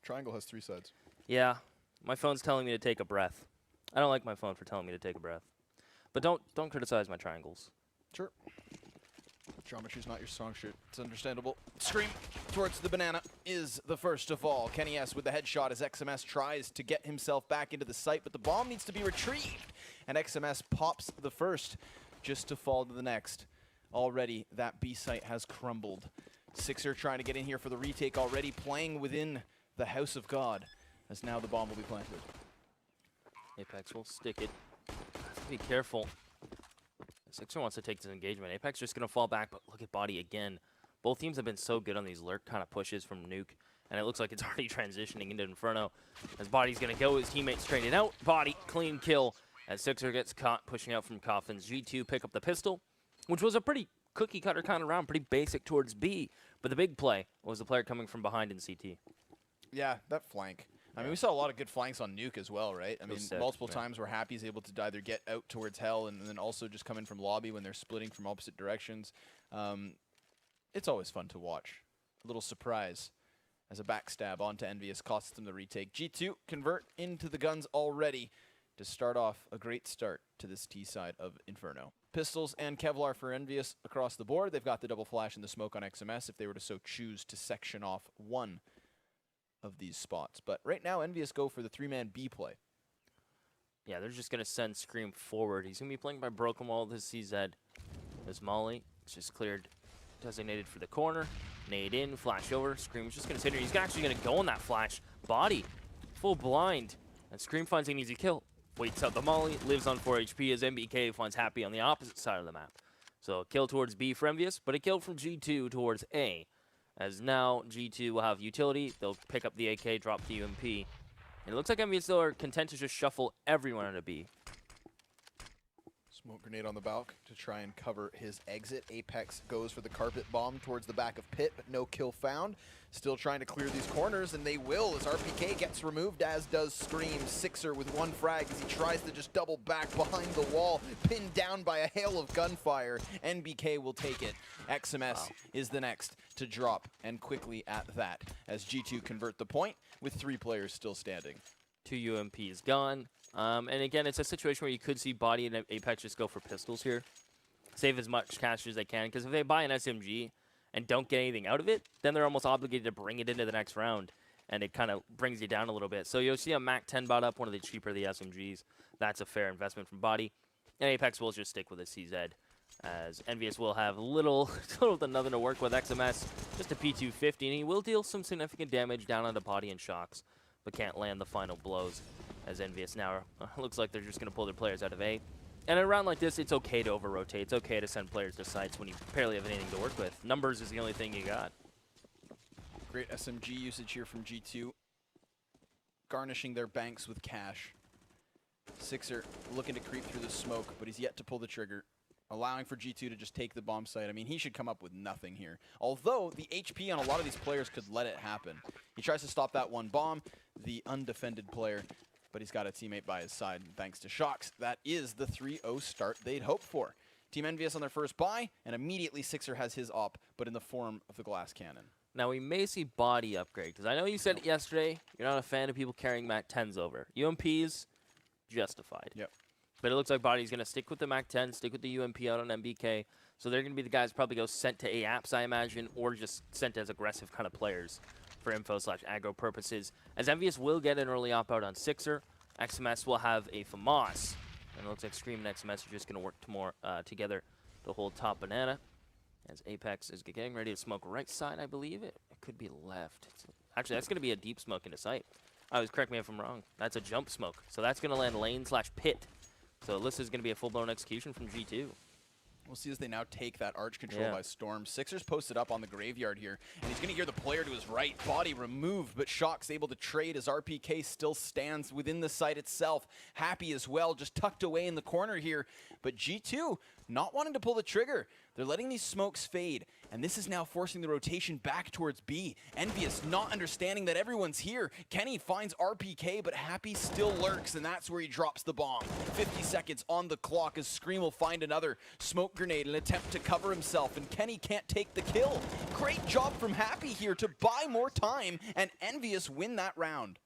Triangle has 3 sides. Yeah, my phone's telling me to take a breath. I don't like my phone for telling me to take a breath. But don't criticize my triangles. Sure. Geometry's not your strong suit. It's understandable. Scream towards the banana is the first to fall. Kenny S with the headshot as XMS tries to get himself back into the site, but the bomb needs to be retrieved. And XMS pops the first just to fall to the next. Already, that B site has crumbled. Sixer trying to get in here for the retake already, playing within the House of God, as now the bomb will be planted. Apex will stick it. Be careful. Sixer wants to take this engagement. Apex just going to fall back, but look at Body again. Both teams have been so good on these lurk kind of pushes from Nuke, and it looks like it's already transitioning into Inferno. As Body's going to go, his teammates straighten it out. Body, clean kill. As Sixer gets caught pushing out from Coffins. G2 pick up the pistol, which was a pretty cookie-cutter kind of round, pretty basic towards B. But the big play was the player coming from behind in CT. Yeah, that flank. I mean, we saw a lot of good flanks on Nuke as well, right? I mean, multiple times where Happy's able to either get out towards Hell and then also just come in from lobby when they're splitting from opposite directions. It's always fun to watch. A little surprise as a backstab onto EnVyUs costs them the retake. G2 convert into the guns already to start off a great start to this T side of Inferno. Pistols and Kevlar for EnVyUs across the board. They've got the double flash and the smoke on XMS if they were to so choose to section off one of these spots. But right now, EnVyUs go for the 3-man B play. Yeah, they're just going to send Scream forward. He's going to be playing by Broken Wall. This CZ. There's Molly. It's just cleared, designated for the corner. Nade in, flash over. Scream's just going to sit here. He's actually going to go on that flash. Body, full blind. And Scream finds an easy kill. Waits out the Molly, lives on 4 HP as MBK finds Happy on the opposite side of the map. So a kill towards B for EnVyUs, but a kill from G2 towards A. As now G2 will have utility, they'll pick up the AK, drop the UMP. And it looks like EnVyUs still are content to just shuffle everyone into B. Smoke grenade on the balk to try and cover his exit. Apex goes for the carpet bomb towards the back of Pit, but no kill found. Still trying to clear these corners, and they will as RPK gets removed, as does Scream. Sixer with one frag as he tries to just double back behind the wall, pinned down by a hail of gunfire. NBK will take it. XMS is the next to drop, and quickly at that, as G2 convert the point with 3 players still standing. 2 UMPs gone. And again, it's a situation where you could see Body and Apex just go for pistols here. Save as much cash as they can, because if they buy an SMG and don't get anything out of it, then they're almost obligated to bring it into the next round, and it kind of brings you down a little bit. So you'll see a MAC 10 bot up, one of the cheaper of the SMGs. That's a fair investment from Body. And Apex will just stick with a CZ, as EnVyUs will have little to nothing to work with. XMS, just a P250, and he will deal some significant damage down onto Body and Shocks, but can't land the final blows, as EnVyUs now looks like they're just going to pull their players out of A. And in a round like this, it's okay to over-rotate. It's okay to send players to sites when you barely have anything to work with. Numbers is the only thing you got. Great SMG usage here from G2. Garnishing their banks with cash. Sixer looking to creep through the smoke, but he's yet to pull the trigger, allowing for G2 to just take the bomb site. I mean, he should come up with nothing here. Although the HP on a lot of these players could let it happen. He tries to stop that one bomb, the undefended player, but he's got a teammate by his side, and thanks to Shocks, that is the 3-0 start they'd hoped for. Team EnVyUs on their first buy, and immediately Sixer has his op, but in the form of the glass cannon. Now, we may see Body upgrade, because I know you said it yesterday, you're not a fan of people carrying MAC 10s over. UMPs, justified. Yep. But it looks like Body's going to stick with the MAC 10, stick with the UMP out on MBK, so they're going to be the guys probably go sent to AAPS, I imagine, or just sent as aggressive kind of players for info/aggro purposes. As EnVyUs will get an early op out on Sixer, XMS will have a FAMAS, and it looks like Scream and XMS are just going to work together to hold top banana. As Apex is getting ready to smoke right side, I believe. It could be left. Actually, that's going to be a deep smoke into sight. Correct me if I'm wrong. That's a jump smoke. So that's going to land lane/pit. So this is going to be a full-blown execution from G2. We'll see as they now take that arch control by storm. Sixer's posted up on the graveyard here, and he's going to hear the player to his right. Body removed, but Shock's able to trade as RPK still stands within the site itself. Happy as well, just tucked away in the corner here. But G2 not wanting to pull the trigger. They're letting these smokes fade, And this is now forcing the rotation back towards B. EnVyUs not understanding that everyone's here. Kenny finds RPK, but Happy still lurks, and that's where he drops the bomb. 50 seconds on the clock as Scream will find another smoke grenade, an attempt to cover himself, and Kenny can't take the kill. Great job from Happy here to buy more time, and EnVyUs win that round.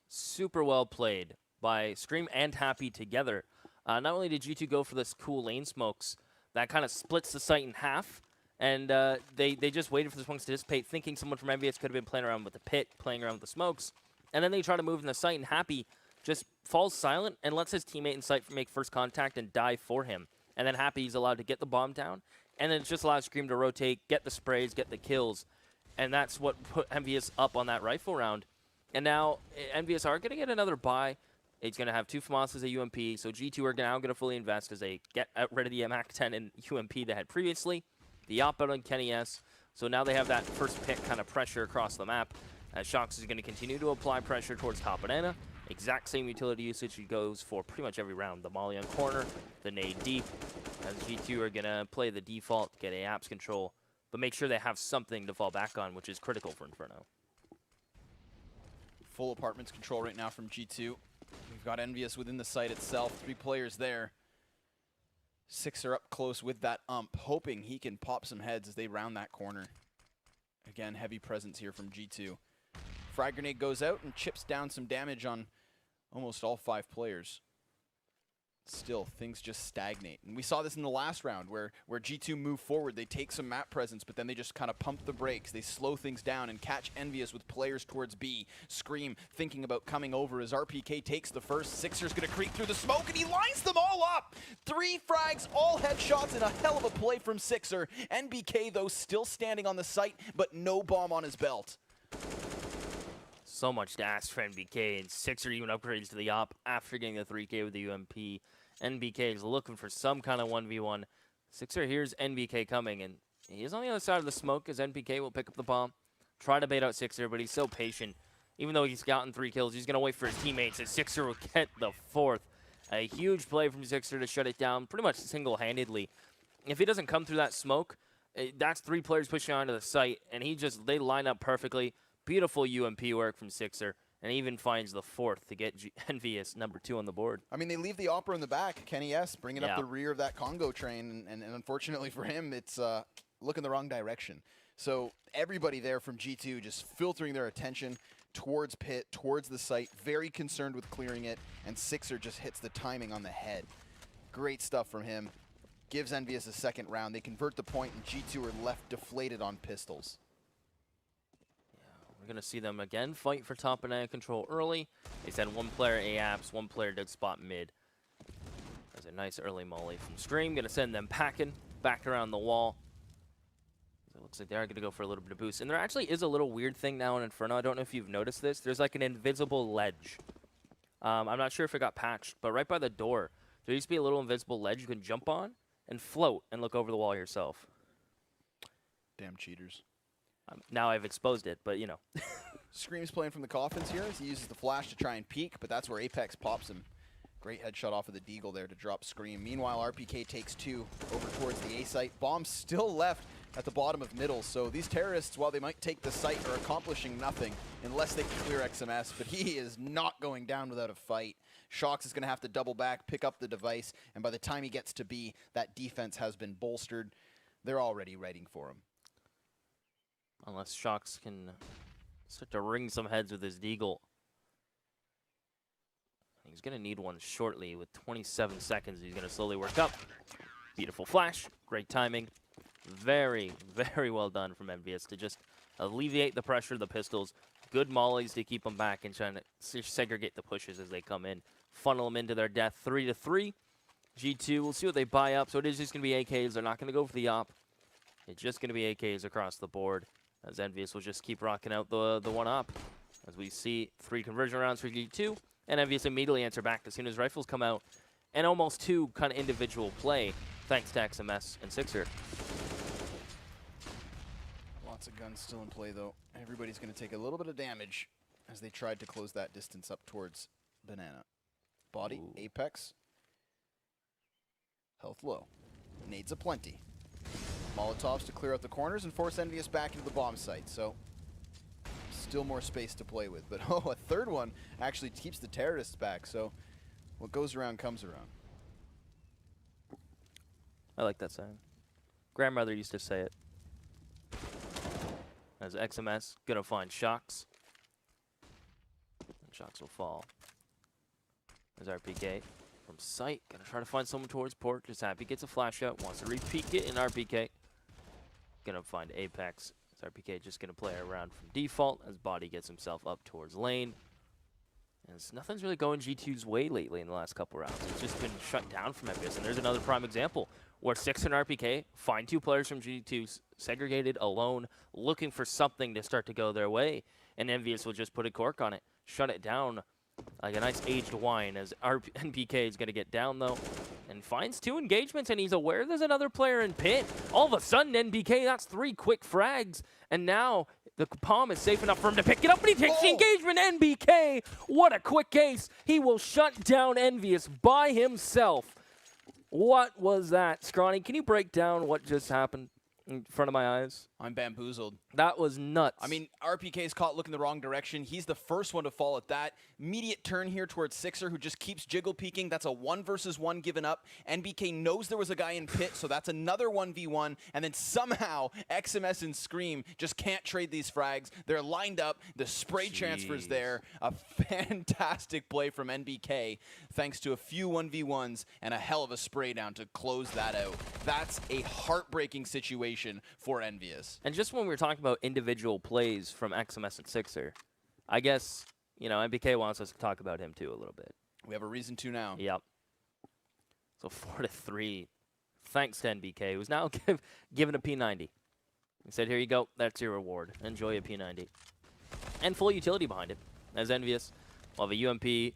Super well played by Scream and Happy together. Not only did G2 go for this cool lane smokes that kind of splits the site in half, and they just waited for the smokes to dissipate, thinking someone from EnVyUs could have been playing around with the pit, playing around with the smokes. And then they try to move in the site, and Happy just falls silent and lets his teammate in sight make first contact and die for him. And then Happy's allowed to get the bomb down, and then it just allows Scream to rotate, get the sprays, get the kills. And that's what put EnVyUs up on that rifle round. And now EnVyUs are going to get another buy. It's going to have 2 FAMASas at UMP, so G2 are now going to fully invest as they get rid of the MAC-10 and UMP they had previously. The op out on Kenny S. So now they have that first pick kind of pressure across the map. As Shox is going to continue to apply pressure towards top banana. Exact same utility usage he goes for pretty much every round. The molly on corner, the nade deep. As G2 are going to play the default, get a apps control, but make sure they have something to fall back on, which is critical for Inferno. Full apartments control right now from G2. We've got EnVyUs within the site itself. 3 players there. 6 are up close with that ump, hoping he can pop some heads as they round that corner. Again, heavy presence here from G2. Frag grenade goes out and chips down some damage on almost all 5 players. Still, things just stagnate. And we saw this in the last round where G2 move forward. They take some map presence, but then they just kind of pump the brakes. They slow things down and catch EnVyUs with players towards B. Scream thinking about coming over as RPK takes the first. Sixer's going to creep through the smoke, and he lines them all up. 3 frags, all headshots, and a hell of a play from Sixer. NBK, though, still standing on the site, but no bomb on his belt. So much to ask for NBK, and Sixer even upgrades to the op after getting the 3K with the UMP. NBK is looking for some kind of 1v1. Sixer hears NBK coming, and he is on the other side of the smoke as NBK will pick up the bomb, try to bait out Sixer, but he's so patient. Even though he's gotten 3 kills, he's going to wait for his teammates, and Sixer will get the 4th. A huge play from Sixer to shut it down pretty much single-handedly. If he doesn't come through that smoke, that's 3 players pushing onto the site, and they line up perfectly. Beautiful UMP work from Sixer. And even finds the 4th to get EnVyUs number 2 on the board. I mean, they leave the opera in the back, Kenny S, bringing up the rear of that Congo train, and unfortunately for him, it's looking the wrong direction. So everybody there from G2 just filtering their attention towards pit, towards the site, very concerned with clearing it, and Sixer just hits the timing on the head. Great stuff from him. Gives EnVyUs a 2nd round. They convert the point, and G2 are left deflated on pistols. We're going to see them again fight for top banana control early. They said 1 player A-apps, 1 player dead spot mid. There's a nice early molly from Scream. Going to send them packing back around the wall. It looks like they are going to go for a little bit of boost. And there actually is a little weird thing now in Inferno. I don't know if you've noticed this. There's like an invisible ledge. I'm not sure if it got patched, but right by the door, there used to be a little invisible ledge you can jump on and float and look over the wall yourself. Damn cheaters. Now I've exposed it, but you know. Scream's playing from the coffins here as he uses the flash to try and peek, but that's where Apex pops him. Great headshot off of the Deagle there to drop Scream. Meanwhile, RPK takes 2 over towards the A site. Bomb still left at the bottom of middle, so these terrorists, while they might take the site, are accomplishing nothing unless they can clear XMS, but he is not going down without a fight. Shox is going to have to double back, pick up the device, and by the time he gets to B, that defense has been bolstered. They're already waiting for him. Unless Shox can start to ring some heads with his Deagle. He's going to need one shortly with 27 seconds. He's going to slowly work up. Beautiful flash. Great timing. Very, very well done from EnVyUs to just alleviate the pressure of the pistols. Good mollies to keep them back and trying to segregate the pushes as they come in. Funnel them into their death 3-3. G2, we'll see what they buy up. So it is just going to be AKs. They're not going to go for the op. It's just going to be AKs across the board. As EnVyUs will just keep rocking out the 1-op. As we see 3 conversion rounds for G2. And EnVyUs immediately answer back as soon as rifles come out. And almost 2 kind of individual play, thanks to XMS and Sixer. Lots of guns still in play, though. Everybody's going to take a little bit of damage as they tried to close that distance up towards Banana. Body, Apex. Health low. Nades aplenty. Molotovs to clear out the corners and force EnVyUs back into the bomb site. So still more space to play with. But oh, a third one actually keeps the terrorists back. So what goes around comes around. I like that saying. Grandmother used to say it. As XMS gonna find Shocks. And Shocks will fall. There's RPK from sight. Gonna try to find someone towards port. Just happy gets a flash out. Wants to repeat it in RPK. Gonna find Apex. As RPK just gonna play around from default as Body gets himself up towards lane. As nothing's really going G2's way lately in the last couple rounds. It's just been shut down from EnVyUs. And there's another prime example where 6 and RPK find 2 players from G2 segregated, alone, looking for something to start to go their way. And EnVyUs will just put a cork on it, shut it down like a nice aged wine as NPK is going to get down, though, and finds 2 engagements, and he's aware there's another player in pit. All of a sudden, NPK, that's 3 quick frags, and now the palm is safe enough for him to pick it up, and he takes the engagement. NPK, what a quick ace. He will shut down EnVyUs by himself. What was that? Scrawny, can you break down what just happened in front of my eyes? I'm bamboozled. That was nuts. I mean, RPK is caught looking the wrong direction. He's the first one to fall at that. Immediate turn here towards Sixer, who just keeps jiggle peeking. That's a 1 versus 1 given up. NBK knows there was a guy in pit, so that's another 1v1. And then somehow, XMS and Scream just can't trade these frags. They're lined up. The spray transfer's there. A fantastic play from NBK, thanks to a few 1v1s and a hell of a spray down to close that out. That's a heartbreaking situation for EnVyUs. And just when we were talking about individual plays from XMS and Sixer, I guess, you know, NBK wants us to talk about him too a little bit. We have a reason to now. Yep. So 4-3, thanks to NBK, who's now given a P90. He said, here you go, that's your reward. Enjoy a P90. And full utility behind it, as EnVyUs will have a UMP, a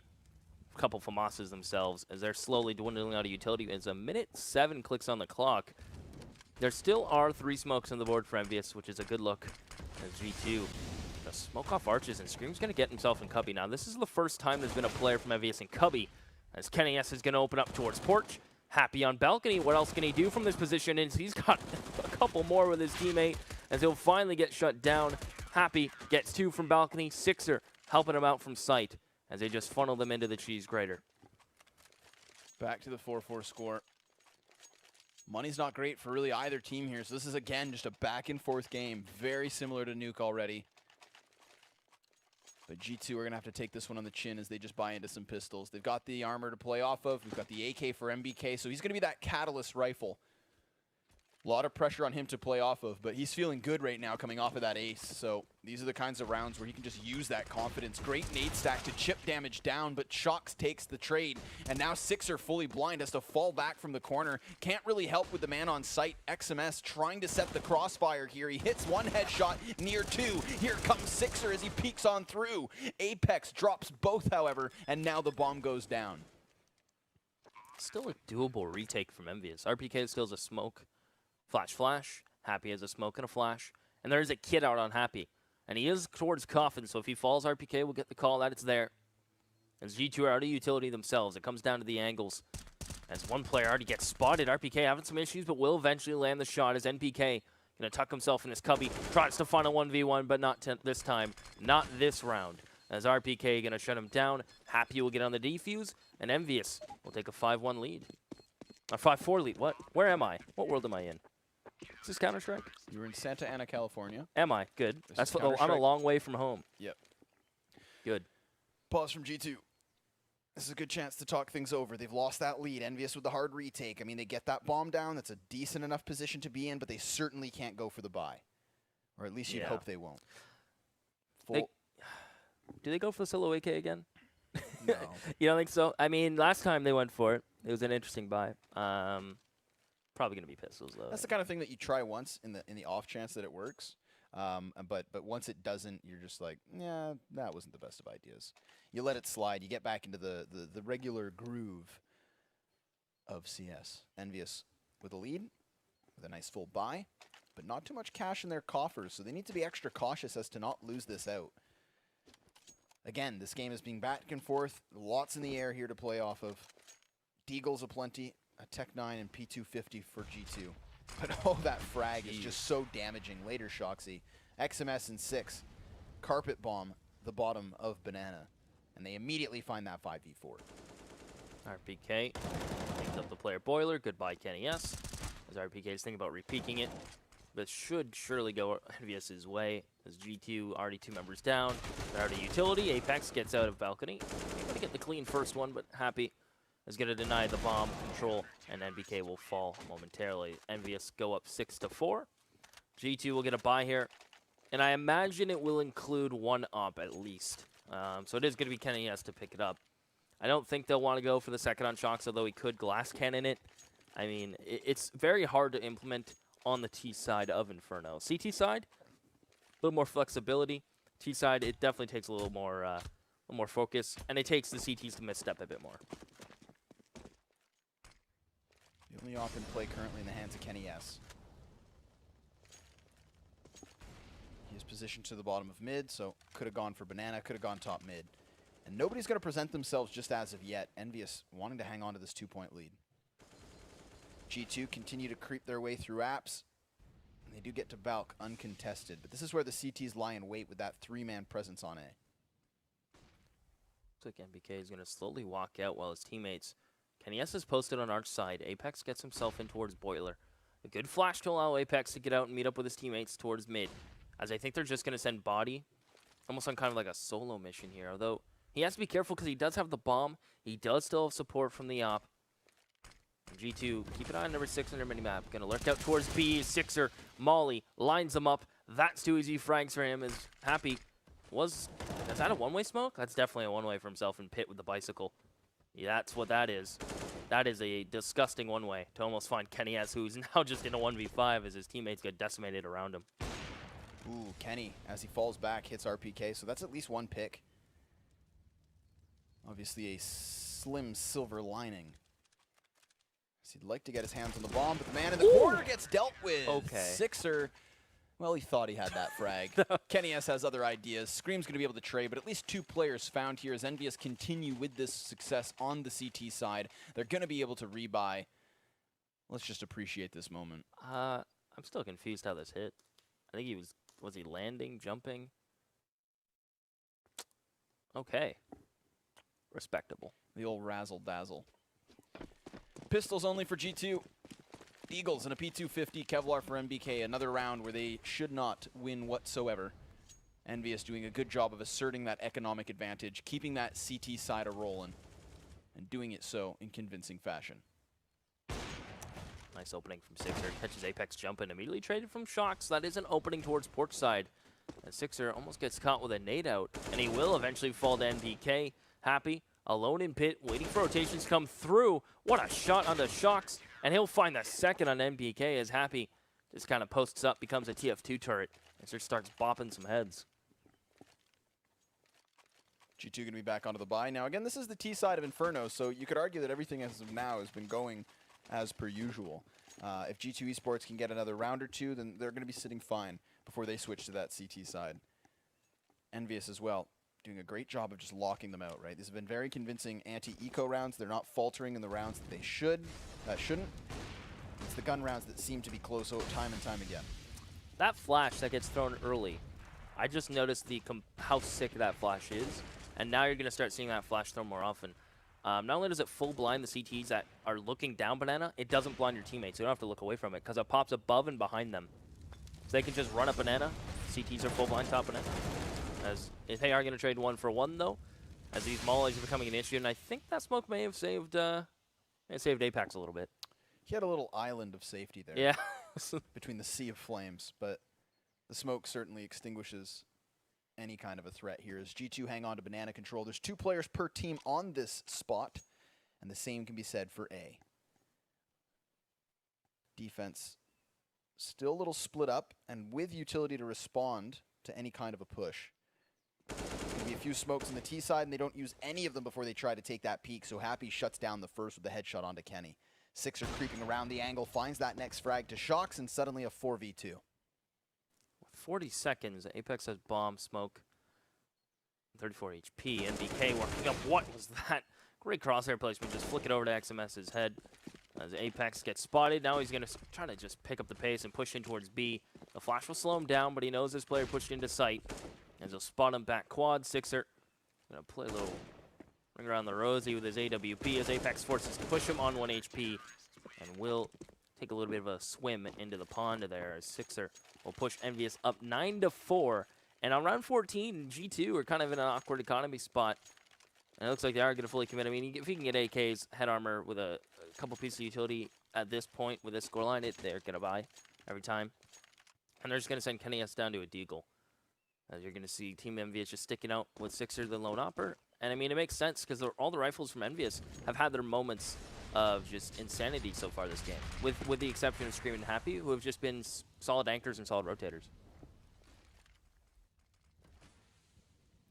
couple FAMASas themselves, as they're slowly dwindling out of utility. As a minute 7 clicks on the clock, there still are 3 smokes on the board for EnVyUs, which is a good look. As G2 gonna smoke off arches, and Scream's going to get himself in Cubby. Now, this is the first time there's been a player from EnVyUs in Cubby, as Kenny S is going to open up towards Porch. Happy on balcony. What else can he do from this position? And he's got a couple more with his teammate, as he'll finally get shut down. Happy gets 2 from balcony. Sixer helping him out from sight, as they just funnel them into the cheese grater. Back to the 4-4 score. Money's not great for really either team here, so this is, again, just a back-and-forth game. Very similar to Nuke already. But G2 are going to have to take this one on the chin as they just buy into some pistols. They've got the armor to play off of. We've got the AK for MBK, so he's going to be that catalyst rifle. A lot of pressure on him to play off of, but he's feeling good right now coming off of that ace. So these are the kinds of rounds where he can just use that confidence. Great nade stack to chip damage down, but Shocks takes the trade. And now Sixer fully blind, has to fall back from the corner. Can't really help with the man on site. XMS trying to set the crossfire here. He hits 1 headshot near 2. Here comes Sixer as he peeks on through. Apex drops both, however, and now the bomb goes down. Still a doable retake from EnVyUs. RPK still has a smoke. Flash. Happy has a smoke and a flash. And there's a kid out on Happy. And he is towards Coffin, so if he falls, RPK will get the call that it's there. As G2 are out of utility themselves, it comes down to the angles. As one player already gets spotted, RPK having some issues, but will eventually land the shot as NPK going to tuck himself in his cubby. Tries to find a 1v1, but not this time. Not this round. As RPK going to shut him down. Happy will get on the defuse, and EnVyUs will take a 5-1 lead. A 5-4 lead. What? Where am I? What world am I in? Is this Counter-Strike? You're in Santa Ana, California. Am I? Good. That's what, I'm a long way from home. Yep. Good. Pause from G2. This is a good chance to talk things over. They've lost that lead. EnVyUs with the hard retake. I mean, they get that bomb down. That's a decent enough position to be in, but they certainly can't go for the buy. Or at least you'd hope they won't. Do they go for the solo AK again? No. You don't think so? I mean, last time they went for it. It was an interesting buy. Probably going to be pistols, though. That's the kind of thing that you try once in the off chance that it works. But once it doesn't, you're just like, yeah, that wasn't the best of ideas. You let it slide. You get back into the regular groove of CS. EnVyUs with a lead, with a nice full buy, but not too much cash in their coffers, so they need to be extra cautious as to not lose this out. Again, this game is being back and forth. Lots in the air here to play off of. Deagles aplenty, a Tech 9, and P250 for G2. But oh, that frag is just so damaging. Later, Shoxy. XMS and 6 carpet bomb the bottom of Banana. And they immediately find that 5v4. RPK picks up the player boiler. Goodbye, Kenny S. As RPK is thinking about repeaking it. This should surely go EnVyUs' way. As G2 already 2 members down. They're out of utility. Apex gets out of balcony. Going to get the clean first one, but Happy is going to deny the bomb control, and NBK will fall momentarily. EnVyUs go up 6-4. G2 will get a bye here, and I imagine it will include 1 op at least. So it is going to be Kenny S to pick it up. I don't think they'll want to go for the second on Shox, although he could glass cannon it. I mean, it's very hard to implement on the T side of Inferno. CT side, a little more flexibility. T side, it definitely takes a little more focus, and it takes the CTs to misstep a bit more. The only op in play currently in the hands of Kenny S. He is positioned to the bottom of mid, so could have gone for Banana, could have gone top mid. And nobody's going to present themselves just as of yet. EnVyUs wanting to hang on to this 2-point lead. G2 continue to creep their way through apps. And they do get to Balk uncontested, but this is where the CTs lie in wait with that 3-man presence on A. Looks like NBK is going to slowly walk out while his teammates. Kenny S is posted on arch side. Apex gets himself in towards Boiler. A good flash to allow Apex to get out and meet up with his teammates towards mid. As I think they're just going to send Body. Almost on kind of like a solo mission here. Although he has to be careful because he does have the bomb. He does still have support from the op. G2, keep an eye on number 6 on their minimap. Going to lurk out towards B. Sixer, Molly, lines them up. That's 2 easy frags for him. Is Happy. Is that a one-way smoke? That's definitely a one-way for himself in pit with the bicycle. Yeah, that's what that is. That is a disgusting one-way to almost find Kenny S, who's now just in a 1v5 as his teammates get decimated around him. Ooh, Kenny, as he falls back, hits RPK, so that's at least 1 pick. Obviously a slim silver lining. So he'd like to get his hands on the bomb, but the man in the corner gets dealt with. Okay. Sixer, well, he thought he had that frag. Kenny S has other ideas. Scream's going to be able to trade, but at least 2 players found here as EnVyUs continue with this success on the CT side. They're going to be able to rebuy. Let's just appreciate this moment. I'm still confused how this hit. I think he was he landing, jumping? Okay. Respectable. The old razzle-dazzle. Pistols only for G2. Eagles and a P250, Kevlar for MBK. Another round where they should not win whatsoever. EnVyUs doing a good job of asserting that economic advantage, keeping that CT side a-rolling, and doing it so in convincing fashion. Nice opening from Sixer. Catches Apex jump and immediately traded from Shox. That is an opening towards porch side. And Sixer almost gets caught with a nade out, and he will eventually fall to NBK. Happy, alone in pit, waiting for rotations to come through. What a shot onto Shox, and he'll find the second on NBK as Happy just kind of posts up, becomes a TF2 turret, and just starts bopping some heads. G2 going to be back onto the bye. Now, again, this is the T side of Inferno, so you could argue that everything as of now has been going as per usual. If G2 Esports can get another round or 2, then they're going to be sitting fine before they switch to that CT side. EnVyUs as well, doing a great job of just locking them out, right? These have been very convincing anti-eco rounds. They're not faltering in the rounds that they shouldn't. It's the gun rounds that seem to be close time and time again. That flash that gets thrown early, I just noticed how sick that flash is, and now you're going to start seeing that flash thrown more often. Not only does it full blind the CTs that are looking down Banana, it doesn't blind your teammates. You don't have to look away from it because it pops above and behind them. So they can just run up Banana. CTs are full blind top Banana. As if they are going to trade 1 for 1 though, as these mollies are becoming an issue, and I think that smoke may have saved Apex a little bit. He had a little island of safety there. Yeah. Between the sea of flames, but the smoke certainly extinguishes any kind of a threat here as G2 hang on to Banana control. There's 2 players per team on this spot, and the same can be said for A. Defense still a little split up, and with utility to respond to any kind of a push. Maybe a few smokes on the T side, and they don't use any of them before they try to take that peek, so Happy shuts down the first with the headshot onto Kenny. Sixer creeping around the angle, finds that next frag to Shox, and suddenly a 4v2. 40 seconds. Apex has bomb, smoke, 34 HP. NBK working up. What was that? Great crosshair placement. Just flick it over to XMS's head. As Apex gets spotted, now he's going to try to just pick up the pace and push in towards B. The flash will slow him down, but he knows this player pushed into sight. As he'll spot him back quad. Sixer going to play a little ring around the rosy with his AWP as Apex forces to push him on 1 HP. And will take a little bit of a swim into the pond there as Sixer will push EnVyUs up 9-4. And on round 14, G2 are kind of in an awkward economy spot. And it looks like they are going to fully commit. I mean, if he can get AK's head armor with a couple pieces of utility at this point with this scoreline, they're going to buy every time. And they're just going to send Kenny S down to a deagle. As you're going to see Team EnVyUs just sticking out with Sixer, the lone opper. And I mean, it makes sense because all the rifles from EnVyUs have had their moments of just insanity so far this game, with the exception of Scream and Happy, who have just been solid anchors and solid rotators.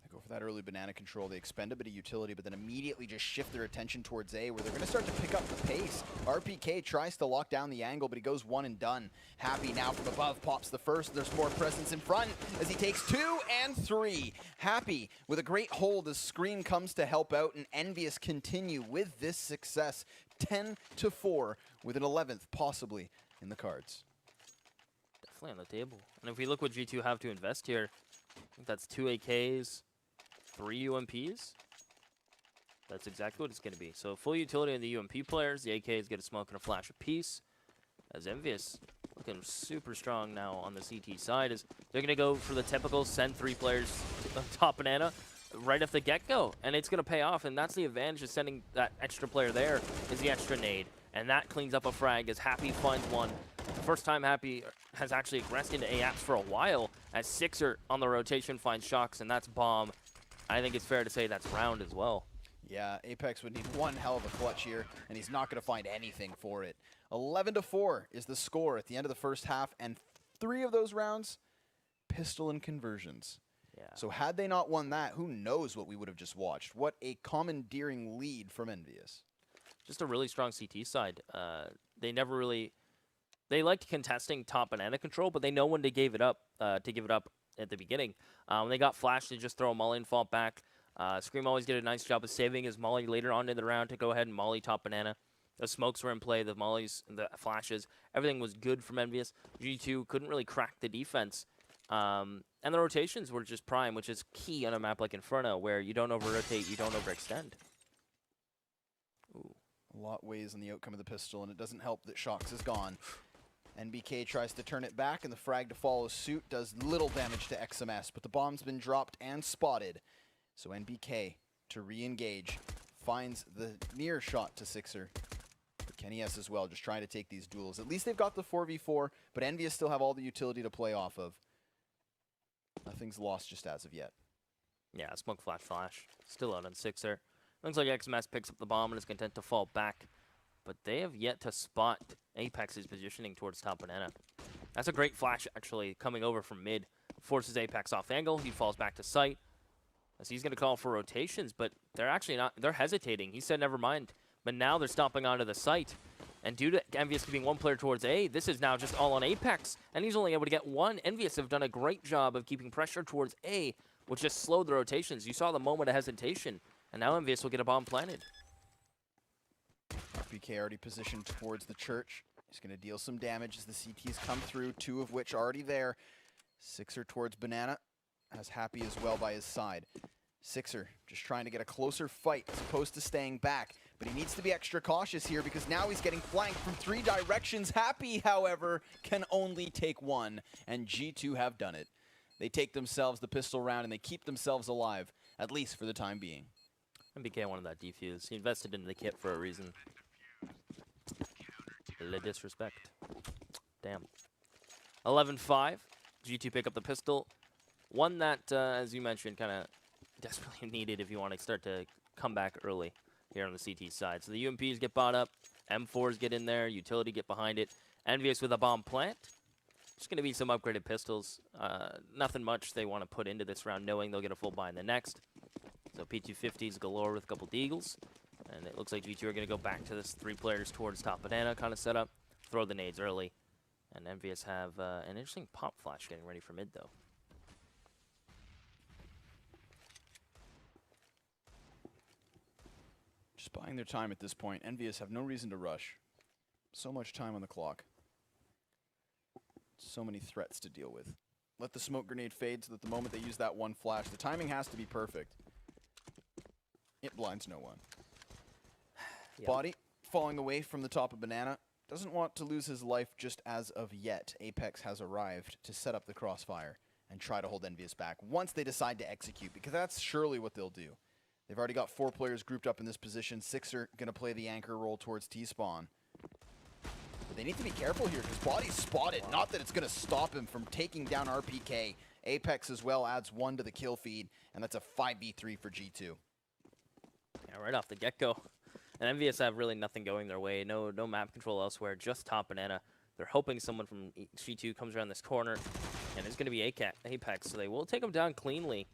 They go for that early banana control. They expend a bit of utility, but then immediately just shift their attention towards A, where they're going to start to pick up the pace. RPK tries to lock down the angle, but he goes one and done. Happy now from above pops the first. There's more presence in front as he takes 2 and 3. Happy with a great hold as Scream comes to help out, and EnVyUs continue with this success. 10-4 with an 11th possibly in the cards. Definitely on the table. And if we look what G2 have to invest here, I think that's 2 AKs, 3 UMPs. That's exactly what it's going to be. So full utility on the UMP players. The AKs get a smoke and a flash apiece. As EnVyUs looking super strong now on the CT side, is they're going to go for the typical send 3 players to top banana right off the get-go, and it's going to pay off, and that's the advantage of sending that extra player there, is the extra nade, and that cleans up a frag as Happy finds one. The first time Happy has actually aggressed into AAPS for a while, as Sixer on the rotation finds Shocks, and that's bomb. I think it's fair to say that's round as well. Yeah, Apex would need one hell of a clutch here, and he's not going to find anything for it. 11-4 is the score at the end of the first half, and 3 of those rounds, pistol and conversions. Yeah. So had they not won that, who knows what we would have just watched. What a commandeering lead from EnVyUs. Just a really strong CT side. They never really... They liked contesting top banana control, but they know when to give it up at the beginning. When they got flashed, they just throw a molly and fall back. Scream always did a nice job of saving his molly later on in the round to go ahead and molly top banana. The smokes were in play, the mollies, the flashes. Everything was good from EnVyUs. G2 couldn't really crack the defense. And the rotations were just prime, which is key on a map like Inferno, where you don't over-rotate, you don't overextend. Ooh. A lot weighs on the outcome of the pistol, and it doesn't help that Shocks is gone. NBK tries to turn it back, and the frag to follow suit does little damage to XMS, but the bomb's been dropped and spotted. So NBK, to re-engage, finds the near shot to Sixer. But Kenny S as well, just trying to take these duels. At least they've got the 4v4, but EnVyUs still have all the utility to play off of. Nothing's lost just as of yet. Yeah, smoke flash. Still out on Sixer. Looks like XMS picks up the bomb and is content to fall back. But they have yet to spot Apex's positioning towards top banana. That's a great flash, actually, coming over from mid. Forces Apex off angle. He falls back to sight. As he's going to call for rotations, but they're actually not. They're hesitating. He said never mind. But now they're stomping onto the site. And due to EnVyUs keeping one player towards A, this is now just all on Apex. And he's only able to get one. EnVyUs have done a great job of keeping pressure towards A, which just slowed the rotations. You saw the moment of hesitation. And now EnVyUs will get a bomb planted. RPK already positioned towards the church. He's going to deal some damage as the CTs come through, 2 of which already there. Sixer towards Banana. Has Happy as well by his side. Sixer just trying to get a closer fight as opposed to staying back. But he needs to be extra cautious here because now he's getting flanked from 3 directions. Happy, however, can only take 1. And G2 have done it. They take themselves the pistol round and they keep themselves alive, at least for the time being. MBK wanted that defuse. He invested in the kit for a reason. Le disrespect. Damn. 11-5. G2 pick up the pistol. One that, as you mentioned, kind of desperately needed if you want to start to come back early here on the CT side. So the UMPs get bought up. M4s get in there. Utility get behind it. EnVyUs with a bomb plant. Just going to be some upgraded pistols. Nothing much they want to put into this round, knowing they'll get a full buy in the next. So P250s galore with a couple deagles. And it looks like G2 are going to go back to this 3 players towards top banana kind of setup. Throw the nades early. And EnVyUs have an interesting pop flash getting ready for mid, though. Just buying their time at this point. EnVyUs have no reason to rush. So much time on the clock. So many threats to deal with. Let the smoke grenade fade so that the moment they use that one flash, the timing has to be perfect. It blinds no one. Yep. Body falling away from the top of Banana. Doesn't want to lose his life just as of yet. Apex has arrived to set up the crossfire and try to hold EnVyUs back once they decide to execute, because that's surely what they'll do. They've already got 4 players grouped up in this position. 6 are going to play the anchor role towards T-spawn. But they need to be careful here because Body's spotted. Not that it's going to stop him from taking down RPK. Apex as well adds 1 to the kill feed, and that's a 5v3 for G2. Yeah, right off the get-go. And EnVyUs have really nothing going their way. No map control elsewhere, just top Banana. They're hoping someone from G2 comes around this corner, and it's going to be Apex, so they will take him down cleanly.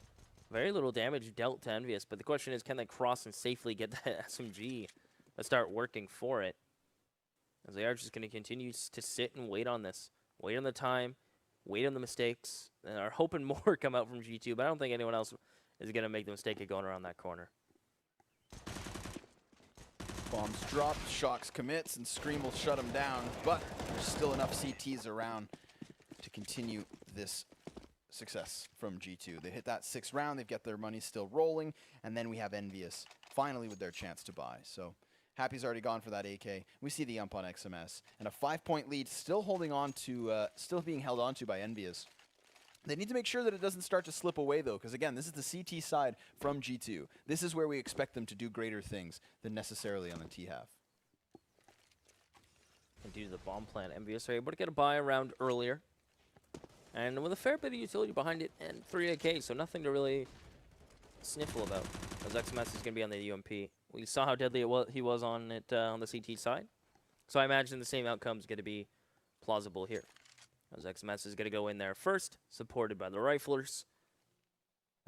Very little damage dealt to EnVyUs, but the question is, can they cross and safely get that SMG to start working for it? As they are just going to continue to sit and wait on this. Wait on the time, wait on the mistakes, and are hoping more come out from G2, but I don't think anyone else is going to make the mistake of going around that corner. Bombs dropped, Shocks commits, and Scream will shut him down, but there's still enough CTs around to continue this success from G2. They hit that 6th round, they've got their money still rolling, and then we have EnVyUs finally with their chance to buy. So Happy's already gone for that AK. We see the ump on XMS, and a 5-point lead still holding on to, still being held on to by EnVyUs. They need to make sure that it doesn't start to slip away, though, because, again, this is the CT side from G2. This is where we expect them to do greater things than necessarily on the T half. And due to the bomb plan, EnVyUs are able to get a buy around earlier. And with a fair bit of utility behind it, and 3 AK, so nothing to really sniffle about, as XMS is going to be on the UMP. We saw how deadly he was on it on the CT side. So I imagine the same outcome is going to be plausible here. As XMS is going to go in there first, supported by the riflers.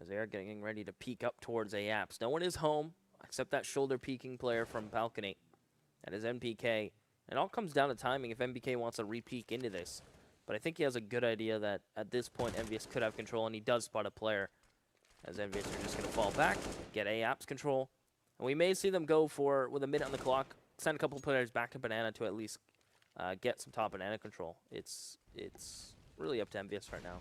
As they are getting ready to peek up towards AAPS. No one is home, except that shoulder peeking player from Balcony. That is NPK. It all comes down to timing if NPK wants to re-peek into this. But I think he has a good idea that at this point EnVyUs could have control, and he does spot a player. As EnVyUs are just going to fall back, get AAPS control. And we may see them go for, with a minute on the clock, send a couple players back to Banana to at least get some top Banana control. It's really up to EnVyUs right now.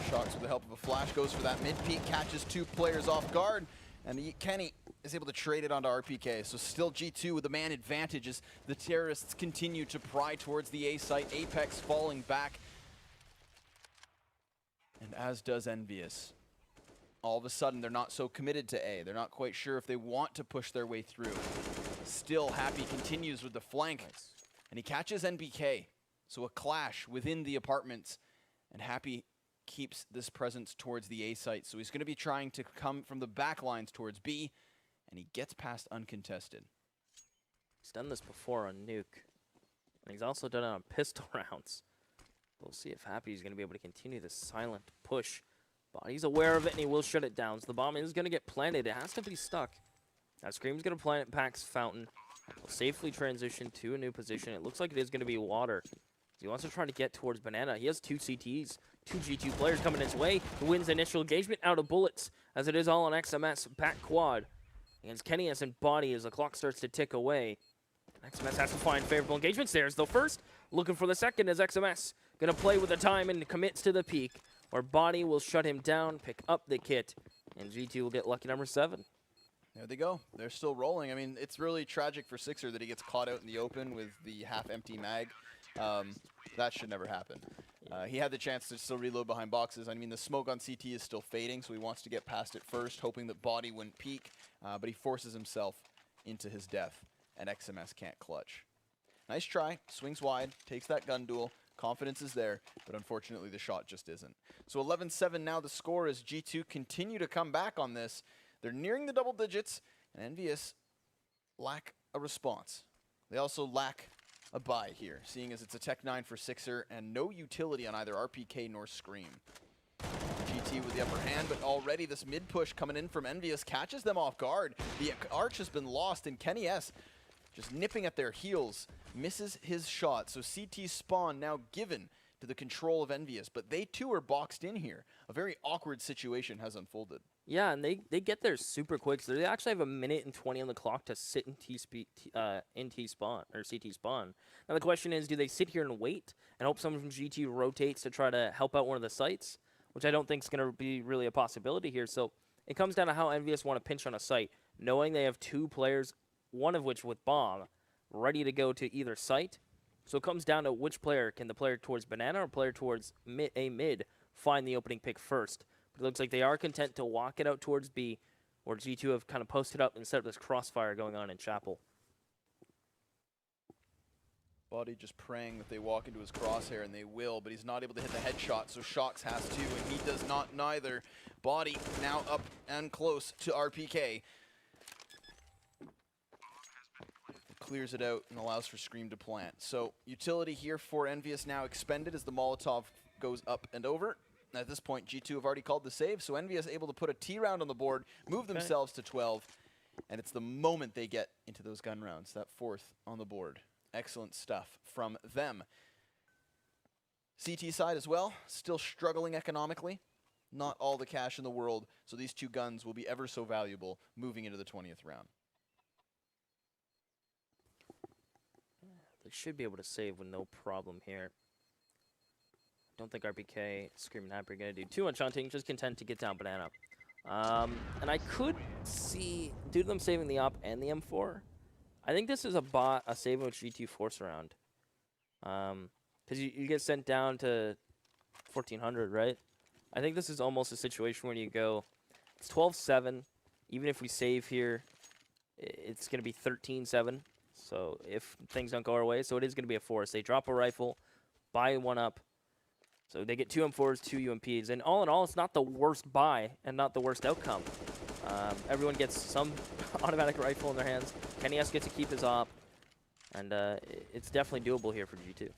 Shocks with the help of a flash goes for that mid-peak, catches 2 players off guard, and Kenny is able to trade it onto RPK. So still G2 with the man advantage as the terrorists continue to pry towards the A site. Apex falling back, and as does EnVyUs. All of a sudden, they're not so committed to A. They're not quite sure if they want to push their way through. Still, Happy continues with the flank, and he catches NBK. So a clash within the apartments, and Happy keeps this presence towards the A site. So he's going to be trying to come from the back lines towards B, and he gets past uncontested. He's done this before on Nuke, and he's also done it on pistol rounds. We'll see if Happy is going to be able to continue this silent push. Body's aware of it, and he will shut it down. So the bomb is going to get planted. It has to be stuck. Now Scream's going to plant it Pax Fountain. Will safely transition to a new position. It looks like it is going to be water. He wants to try to get towards Banana. He has 2 CTs, 2 G2 players coming his way. He wins initial engagement out of bullets, as it is all on XMS back quad. Against Kenny as in Body as the clock starts to tick away. XMS has to find favorable engagements. There's the first. Looking for the second as XMS going to play with the time and commits to the peak, where Body will shut him down, pick up the kit, and G2 will get lucky number 7. There they go. They're still rolling. I mean, it's really tragic for Sixer that he gets caught out in the open with the half-empty mag. That should never happen. He had the chance to still reload behind boxes. I mean, the smoke on CT is still fading, so he wants to get past it first, hoping that Body wouldn't peek, but he forces himself into his death, and XMS can't clutch. Nice try. Swings wide, takes that gun duel. Confidence is there, but unfortunately the shot just isn't. So 11-7 now the score as G2 continue to come back on this. They're nearing the double digits, and EnVyUs lack a response. They also lack a buy here, seeing as it's a Tech 9 for Sixer and no utility on either RPK nor Scream. GT with the upper hand, but already this mid push coming in from EnVyUs catches them off guard. The arch has been lost, and Kenny S just nipping at their heels, misses his shot. So CT spawn now given to the control of EnVyUs, but they too are boxed in here. A very awkward situation has unfolded. Yeah, and they get there super quick. So they actually have 1:20 on the clock to sit in T spawn or CT spawn. Now the question is, do they sit here and wait and hope someone from GT rotates to try to help out one of the sites, which I don't think is going to be really a possibility here. So it comes down to how EnVyUs want to pinch on a site, knowing they have 2 players, one of which with bomb, ready to go to either site. So it comes down to which player, can the player towards banana or player towards mid find the opening pick first. But it looks like they are content to walk it out towards B, where G2 have kind of posted up instead of this crossfire going on in Chapel. Body just praying that they walk into his crosshair, and they will, but he's not able to hit the headshot, so Shox has to, and he does not neither. Body now up and close to RPK. Clears it out and allows for Scream to plant. So utility here for EnVyUs now expended as the Molotov goes up and over. At this point, G2 have already called the save, so EnVyUs able to put a T round on the board, move themselves to 12, and it's the moment they get into those gun rounds, that 4th on the board. Excellent stuff from them. CT side as well, still struggling economically. Not all the cash in the world, so these 2 guns will be ever so valuable moving into the 20th round. They should be able to save with no problem here. Don't think RPK, Scream and Happy are going to do too much hunting, just content to get down banana. And I could see, due to them saving the op and the M4, I think this is a save with G2 force around. Because you get sent down to 1400, right? I think this is almost a situation where you go, it's 12-7. Even if we save here, it's going to be 13-7. So if things don't go our way, so it is going to be a force. They drop a rifle, buy 1 up. So they get 2 M4s, 2 UMPs. And all in all, it's not the worst buy and not the worst outcome. Everyone gets some automatic rifle in their hands. Kenny S gets to keep his op. And it's definitely doable here for G2.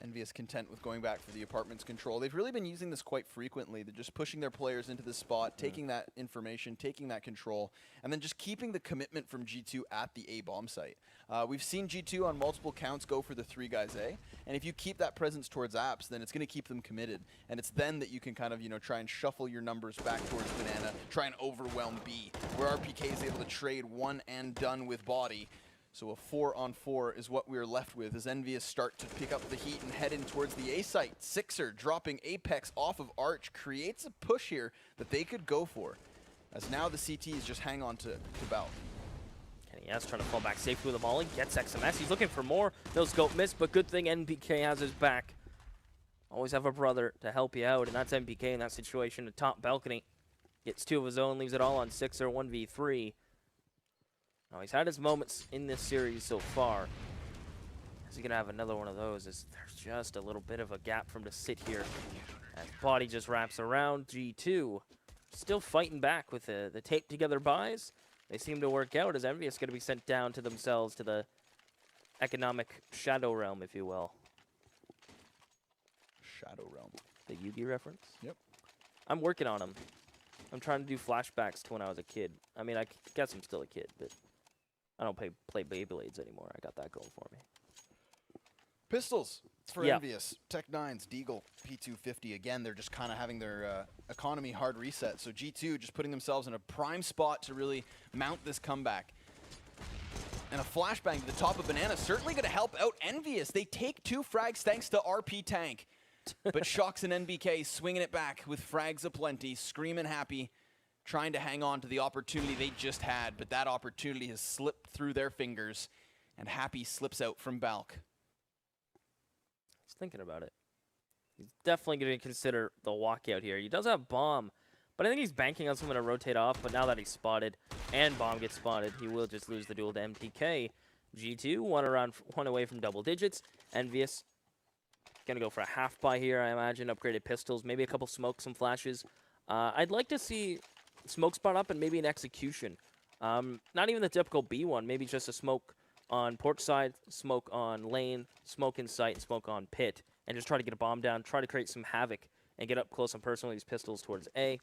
EnVyUs content with going back for the apartment's control. They've really been using this quite frequently. They're just pushing their players into this spot, taking that information, taking that control, and then just keeping the commitment from G2 at the A bomb site. We've seen G2 on multiple counts go for the 3 guys A, and if you keep that presence towards apps, then it's going to keep them committed, and it's then that you can kind of, you know, try and shuffle your numbers back towards banana, try and overwhelm B, where RPK is able to trade 1 and done with body. So a 4-on-4 is what we're left with as EnVyUs start to pick up the heat and head in towards the A site. Sixer dropping Apex off of Arch creates a push here that they could go for, as now the CTs just hang on to Bal. Kenny S trying to fall back safely with a volley, gets XMS. He's looking for more. No scope miss, but good thing NBK has his back. Always have a brother to help you out, and that's NBK in that situation. The top balcony gets 2 of his own, leaves it all on Sixer 1v3. Now, he's had his moments in this series so far. Is he going to have another one of those? There's just a little bit of a gap for him to sit here. As body just wraps around. G2 still fighting back with the taped together buys. They seem to work out as EnVyUs going to be sent down to themselves to the economic shadow realm, if you will. Shadow realm. The Yugi reference? Yep. I'm working on them. I'm trying to do flashbacks to when I was a kid. I mean, I guess I'm still a kid, but I don't play Beyblades anymore. I got that going for me. Pistols for EnVyUs. Tech 9s, Deagle, P250. Again, they're just kind of having their economy hard reset. So G2 just putting themselves in a prime spot to really mount this comeback. And a flashbang to the top of banana certainly going to help out EnVyUs. They take 2 frags thanks to RP Tank. But Shox and NBK swinging it back with frags aplenty, screaming happy, trying to hang on to the opportunity they just had, but that opportunity has slipped through their fingers, and Happy slips out from Balk. He's thinking about it. He's definitely going to consider the walkout here. He does have bomb, but I think he's banking on someone to rotate off, but now that he's spotted and bomb gets spotted, he will just lose the duel to MTK. G2, one away from double digits. EnVyUs going to go for a half buy here, I imagine. Upgraded pistols, maybe a couple smokes, some flashes. I'd like to see smoke spot up and maybe an execution. Not even the typical B one, maybe just a smoke on porch side, smoke on lane, smoke in sight, and smoke on pit. And just try to get a bomb down, try to create some havoc, and get up close and personal with these pistols towards A.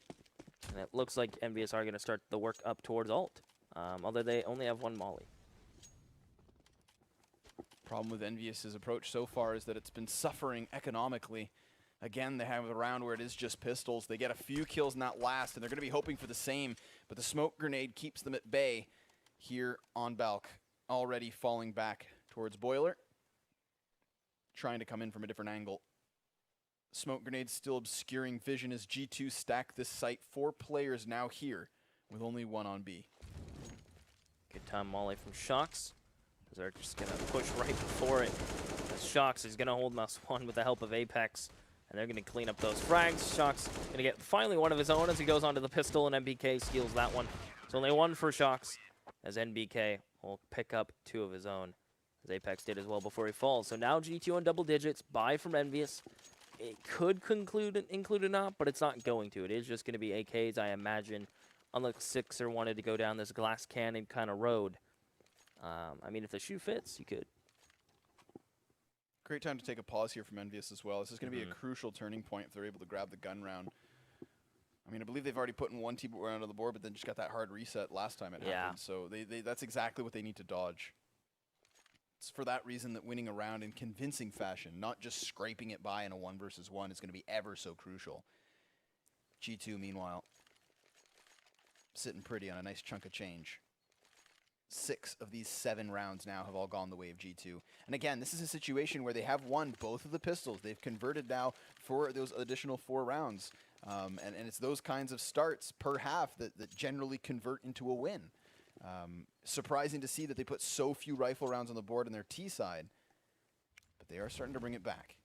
And it looks like EnVyUs are going to start the work up towards alt, although they only have 1 molly. Problem with EnVyUs' approach so far is that it's been suffering economically. Again, they have a round where it is just pistols. They get a few kills in that last, and they're going to be hoping for the same, but the smoke grenade keeps them at bay here on Balk, already falling back towards Boiler, trying to come in from a different angle. Smoke grenade still obscuring vision as G2 stack this site. 4 players now here, with only 1 on B. Good time molly from Shocks. They're just going to push right before it. As Shocks is going to hold Mouse 1 with the help of Apex. And they're going to clean up those frags. Shocks going to get finally one of his own as he goes onto the pistol, and NBK steals that one. It's only 1 for Shocks, as NBK will pick up 2 of his own, as Apex did as well before he falls. So now G2 on double digits, buy from EnVyUs. It could include a not, but it's not going to. It is just going to be AKs, I imagine, unless Sixer wanted to go down this glass cannon kind of road. I mean, if the shoe fits, you could. Great time to take a pause here from EnVyUs as well. This is going to be a crucial turning point if they're able to grab the gun round. I mean, I believe they've already put in 1 T-boot round on the board, but then just got that hard reset last time it happened. So that's exactly what they need to dodge. It's for that reason that winning a round in convincing fashion, not just scraping it by in a 1 versus 1, is going to be ever so crucial. G2, meanwhile, sitting pretty on a nice chunk of change. 6 of these 7 rounds now have all gone the way of G2. And again, this is a situation where they have won both of the pistols. They've converted now for those additional 4 rounds. And it's those kinds of starts per half that generally convert into a win. Surprising to see that they put so few rifle rounds on the board on their T side. But they are starting to bring it back.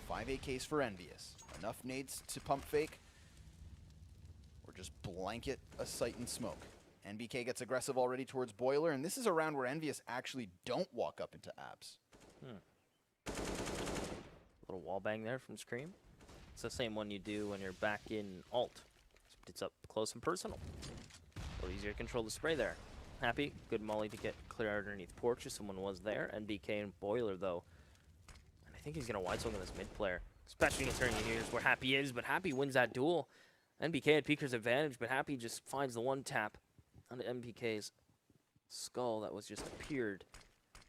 5 AKs for EnVyUs. Enough nades to pump fake. Or just blanket a site in smoke. NBK gets aggressive already towards Boiler, and this is a round where EnVyUs actually don't walk up into abs. Little wall bang there from Scream. It's the same one you do when you're back in alt. It's up close and personal. A little easier to control the spray there. Happy, good molly to get clear underneath porch if someone was there. NBK and Boiler though. And I think he's gonna wide swing on this mid player, especially considering here's where Happy is, but Happy wins that duel. NBK had Peeker's advantage, but Happy just finds the 1 tap onto MPK's skull that was just appeared.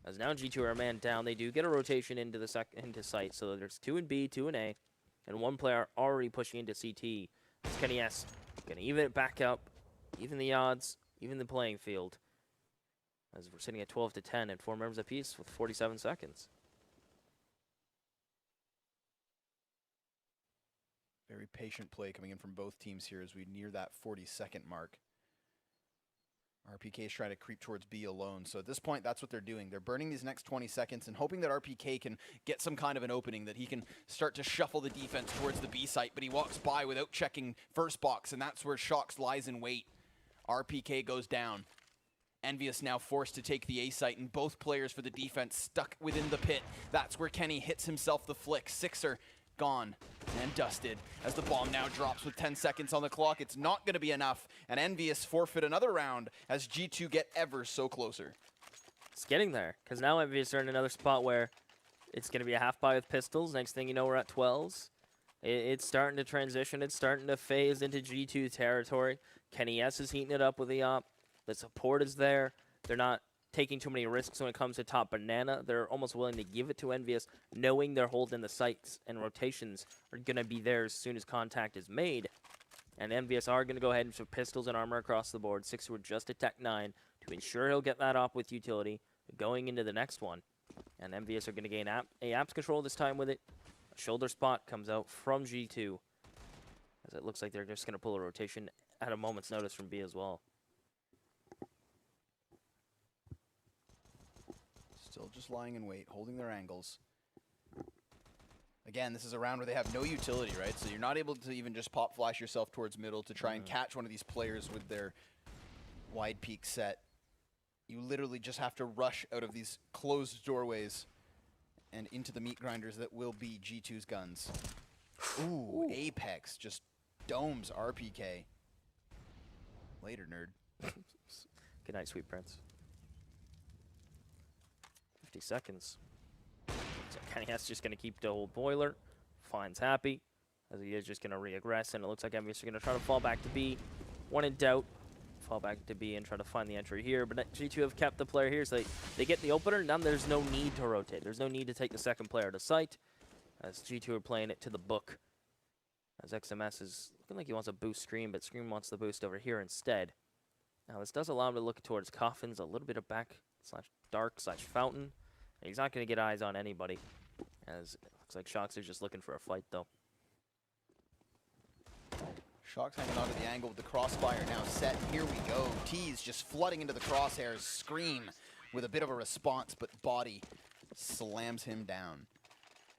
As now G2 are a man down, they do get a rotation into the site, so there's 2 in B, 2 in A, and 1 player already pushing into CT. It's Kenny S gonna even it back up, even the odds, even the playing field. As we're sitting at 12-10 and 4 members apiece with 47 seconds. Very patient play coming in from both teams here as we near that 40-second mark. RPK is trying to creep towards B alone. So at this point, that's what they're doing. They're burning these next 20 seconds and hoping that RPK can get some kind of an opening, that he can start to shuffle the defense towards the B site, but he walks by without checking first box, and that's where Shocks lies in wait. RPK goes down. EnVyUs now forced to take the A site, and both players for the defense stuck within the pit. That's where Kenny hits himself the flick. Sixer gone and dusted as the bomb now drops with 10 seconds on the clock. It's not going to be enough, and EnVyUs forfeit another round as G2 get ever so closer. It's getting there, because now EnVyUs are in another spot where it's going to be a half buy with pistols. Next thing you know, we're at 12s. It's starting to transition. It's starting to phase into G2 territory. Kenny S is heating it up with the op. The support is there. They're not taking too many risks when it comes to top banana. They're almost willing to give it to EnVyUs, knowing they're holding the sights and rotations are going to be there as soon as contact is made. And EnVyUs are going to go ahead and put pistols and armor across the board. Sixer would just attack 9 to ensure he'll get that op with utility going into the next one. And EnVyUs are going to gain apps control this time with it. A shoulder spot comes out from G2, as it looks like they're just going to pull a rotation at a moment's notice from B as well. Still just lying in wait, holding their angles. Again, this is a round where they have no utility, right? So you're not able to even just pop flash yourself towards middle to try and catch one of these players with their wide peak set. You literally just have to rush out of these closed doorways and into the meat grinders that will be G2's guns. Ooh, Apex just domes RPK. Later, nerd. Good night, sweet prince. 50 seconds. So Kenny S just going to keep the old Boiler. Finds Happy, as he is just going to re-aggress, and it looks like EnVyUs are going to try to fall back to B. One in doubt. fall back to B and try to find the entry here. But G2 have kept the player here, so they get the opener. Now there's no need to rotate. There's no need to take the second player to site, as G2 are playing it to the book. As XMS is looking like he wants a boost Scream, but Scream wants the boost over here instead. Now this does allow him to look towards Coffins, a little bit of back slash dark slash fountain. And he's not going to get eyes on anybody, as it looks like Shox is just looking for a fight though. Shox hanging onto the angle with the crossfire now set. Here we go. T's just flooding into the crosshairs. Scream with a bit of a response, but Body slams him down.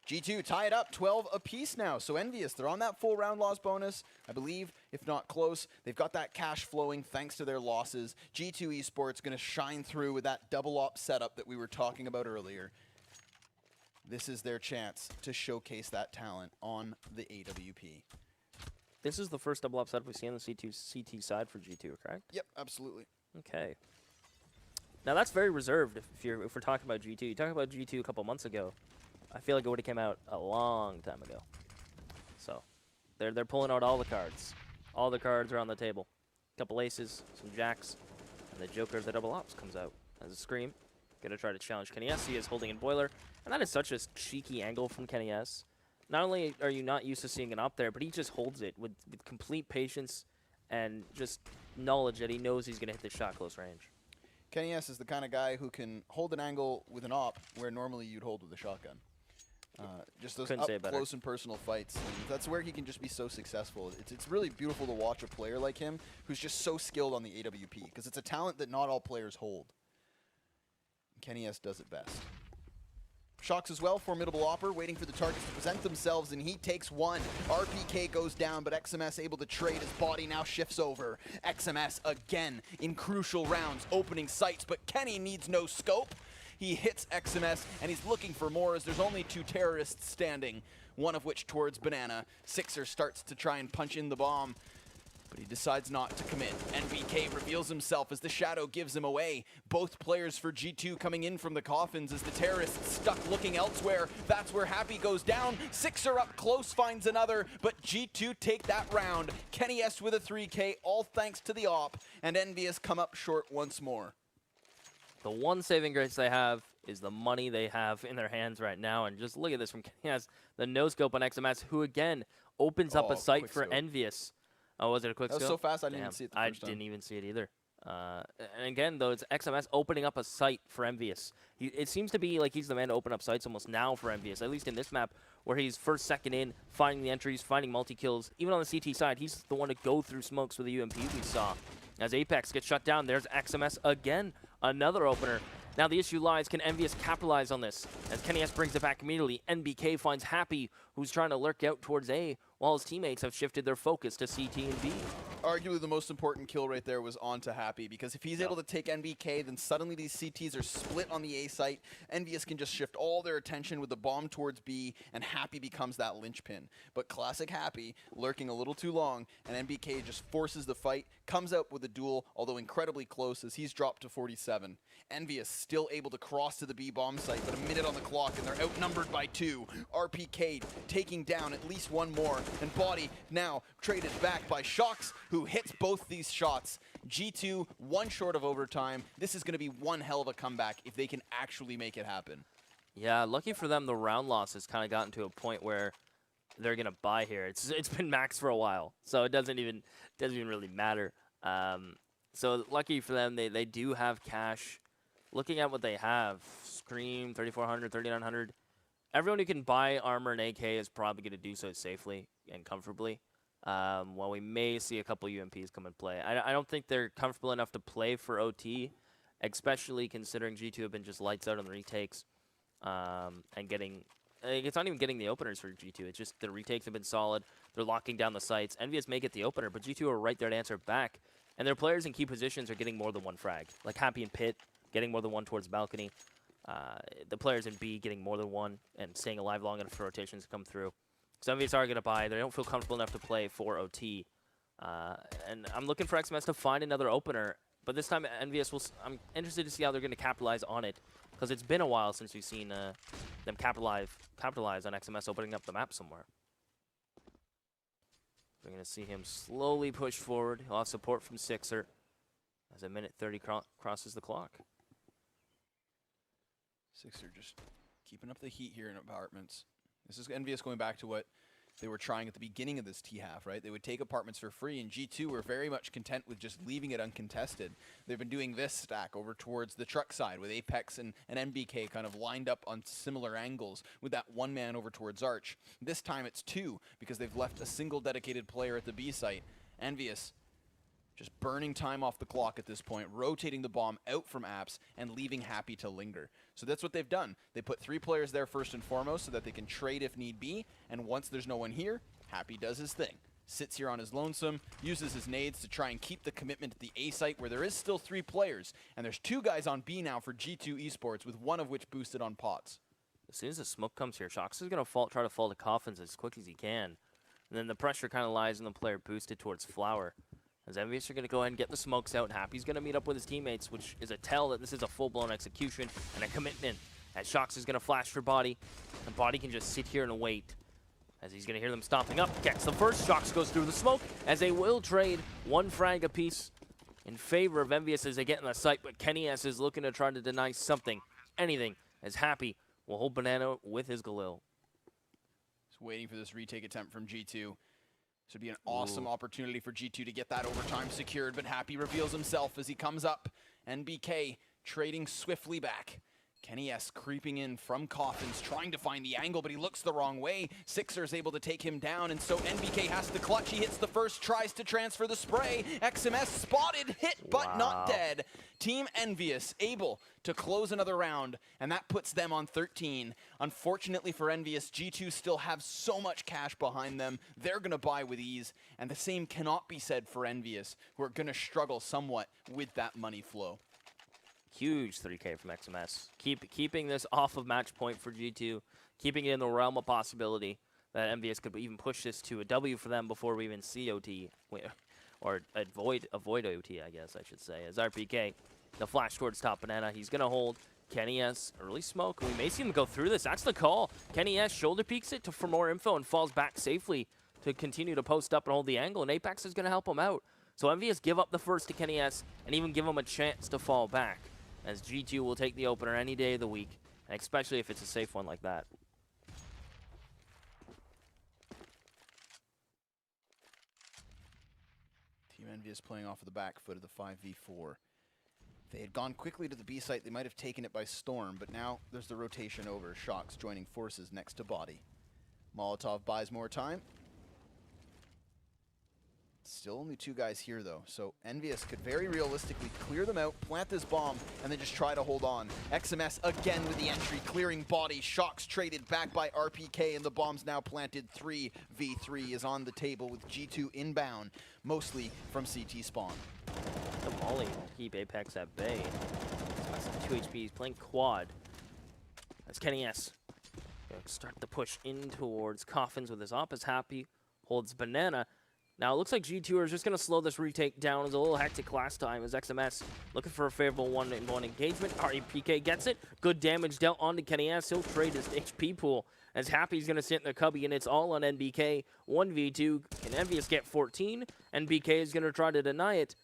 G2 tie it up 12 apiece now. So EnVyUs, they're on that full round loss bonus, I believe, if not close. They've got that cash flowing thanks to their losses. G2 Esports going to shine through with that double op setup that we were talking about earlier. This is their chance to showcase that talent on the AWP. This is the first double up setup we see on the CT side for G2, correct? Yep, absolutely. Okay. Now that's very reserved if we're talking about G2. You talked about G2 a couple months ago. I feel like it would have came out a long time ago. So they're pulling out all the cards. All the cards are on the table. Couple aces, some jacks, and the Joker of the double ops comes out as a Scream. Gonna try to challenge Kenny S. He is holding in Boiler, and that is such a cheeky angle from Kenny S. Not only are you not used to seeing an up there, but he just holds it with complete patience and just knowledge that he knows he's gonna hit the shot close range. Kenny S is the kind of guy who can hold an angle with an op where normally you'd hold with a shotgun. Just those up close and personal fights. And that's where he can just be so successful. It's really beautiful to watch a player like him who's just so skilled on the AWP, because it's a talent that not all players hold. Kenny S does it best. Shox as well, formidable opper, waiting for the targets to present themselves, and he takes one. RPK goes down, but XMS able to trade. His Body now shifts over. XMS again in crucial rounds, opening sights, but Kenny needs no scope. He hits XMS, and he's looking for more as there's only two terrorists standing, one of which towards Banana. Sixer starts to try and punch in the bomb, but he decides not to commit. NBK reveals himself as the shadow gives him away. Both players for G2 coming in from the coffins as the terrorists stuck looking elsewhere. That's where Happy goes down. Sixer up close finds another, but G2 take that round. Kenny S with a 3K, all thanks to the op, and EnVyUs come up short once more. The one saving grace they have is the money they have in their hands right now. And just look at this from Kenny S, the no-scope on XMS, who again opens up a site for EnVyUs. Oh, was it a quick scope? That was so fast I didn't even see it the first time. I didn't even see it either. And again, though, it's XMS opening up a site for EnVyUs. It seems to be like he's the man to open up sites almost now for EnVyUs, at least in this map, where he's first, second in, finding the entries, finding multi-kills. Even on the CT side, he's the one to go through smokes with the UMP we saw. As Apex gets shut down, there's XMS again, another opener. Now the issue lies, can EnVyUs capitalize on this? As Kenny S brings it back immediately, NBK finds Happy, who's trying to lurk out towards A, while his teammates have shifted their focus to CT and B. Arguably the most important kill right there was onto Happy, because if he's able to take NBK, then suddenly these CTs are split on the A site. EnVyUs can just shift all their attention with the bomb towards B, and Happy becomes that linchpin. But classic Happy, lurking a little too long, and NBK just forces the fight, comes out with a duel, although incredibly close as he's dropped to 47. EnVyUs still able to cross to the B bomb site, but a minute on the clock, and they're outnumbered by 2. RPK taking down at least one more, and Body now traded back by Shox, who hits both these shots. G2, one short of overtime. This is going to be one hell of a comeback if they can actually make it happen. Yeah, lucky for them, the round loss has kind of gotten to a point where they're going to buy here. It's been max for a while, so it doesn't even really matter. So lucky for them, they do have cash. Looking at what they have, Scream, 3,400, 3,900. Everyone who can buy armor and AK is probably going to do so safely and comfortably. While we may see a couple UMPs come and play. I don't think they're comfortable enough to play for OT, especially considering G2 have been just lights out on the retakes. And getting, it's not even getting the openers for G2, it's just the retakes have been solid. They're locking down the sites. EnVyUs may get the opener, but G2 are right there to answer back. And their players in key positions are getting more than one frag. Like Happy and Pit, getting more than one towards balcony. The players in B getting more than one and staying alive long enough for rotations to come through. So EnVyUs are going to buy. They don't feel comfortable enough to play for OT. And I'm looking for XMS to find another opener. But this time, EnVyUs will. I'm interested to see how they're going to capitalize on it, because it's been a while since we've seen them capitalize on XMS opening up the map somewhere. We're going to see him slowly push forward. He'll have support from Sixer. as a minute 30 crosses the clock. Sixer just keeping up the heat here in apartments. This is EnVyUs going back to what they were trying at the beginning of this T-half, right? They would take apartments for free, and G2 were very much content with just leaving it uncontested. They've been doing this stack over towards the truck side with Apex and NBK kind of lined up on similar angles with that one man over towards Arch. This time it's two because they've left a single dedicated player at the B site. EnVyUs just burning time off the clock at this point, rotating the bomb out from Apps and leaving Happy to linger. So that's what they've done. They put 3 players there first and foremost so that they can trade if need be, and once there's no one here, Happy does his thing. Sits here on his lonesome, uses his nades to try and keep the commitment at the A site where there is still 3 players, and there's 2 guys on B now for G2 Esports, with one of which boosted on pots. As soon as the smoke comes here, Shox is going to try to fall to Coffins as quick as he can. And then the pressure kind of lies on the player boosted towards Flower. As EnVyUs are going to go ahead and get the smokes out. Happy's going to meet up with his teammates, which is a tell that this is a full-blown execution and a commitment. As Shox is going to flash for Body, and Body can just sit here and wait. As he's going to hear them stomping up, gets the first. Shox goes through the smoke, as they will trade 1 frag apiece in favor of EnVyUs as they get in the site. But Kenny S is looking to try to deny something, anything, as Happy will hold Banana with his Galil. Just waiting for this retake attempt from G2. This would be an awesome opportunity for G2 to get that overtime secured, but Happy reveals himself as he comes up. NBK trading swiftly back. Kenny S creeping in from Coffins, trying to find the angle, but he looks the wrong way. Sixer's able to take him down, and so NBK has to clutch. He hits the first, tries to transfer the spray. XMS spotted, hit, but not dead. Team EnVyUs able to close another round, and that puts them on 13. Unfortunately for EnVyUs, G2 still have so much cash behind them. They're going to buy with ease, and the same cannot be said for EnVyUs, who are going to struggle somewhat with that money flow. Huge 3K from XMS. Keeping this off of match point for G2, keeping it in the realm of possibility that EnVyUs could even push this to a W for them before we even see OT, or avoid OT, I guess I should say. As RPK, the flash towards top Banana, he's going to hold Kenny S. Early smoke. We may see him go through this. That's the call. Kenny S. shoulder peeks it for more info and falls back safely to continue to post up and hold the angle, and Apex is going to help him out. So EnVyUs give up the first to Kenny S. and even give him a chance to fall back, as G2 will take the opener any day of the week, and especially if it's a safe one like that. Team EnVyUs playing off of the back foot of the 5v4. If they had gone quickly to the B site, they might have taken it by storm, but now there's the rotation over. Shox joining forces next to Body. Molotov buys more time. Still only 2 guys here, though, so EnVyUs could very realistically clear them out, plant this bomb, and then just try to hold on. XMS again with the entry, clearing Body. Shox traded back by RPK, and the bomb's now planted. 3v3 is on the table with G2 inbound, mostly from CT spawn. The Molly keep Apex at bay. That's 2 HP. He's playing quad. That's Kenny S. Gonna start the push in towards Coffins with his op as Happy holds Banana. Now, it looks like G2 are just going to slow this retake down. It was a little hectic last time as XMS looking for a favorable 1-on-1 engagement. RPK gets it. Good damage dealt onto Kenny S. He'll trade his HP pool as Happy's going to sit in the cubby, and it's all on NBK. 1v2. Can EnVyUs get 14? NBK is going to try to deny it.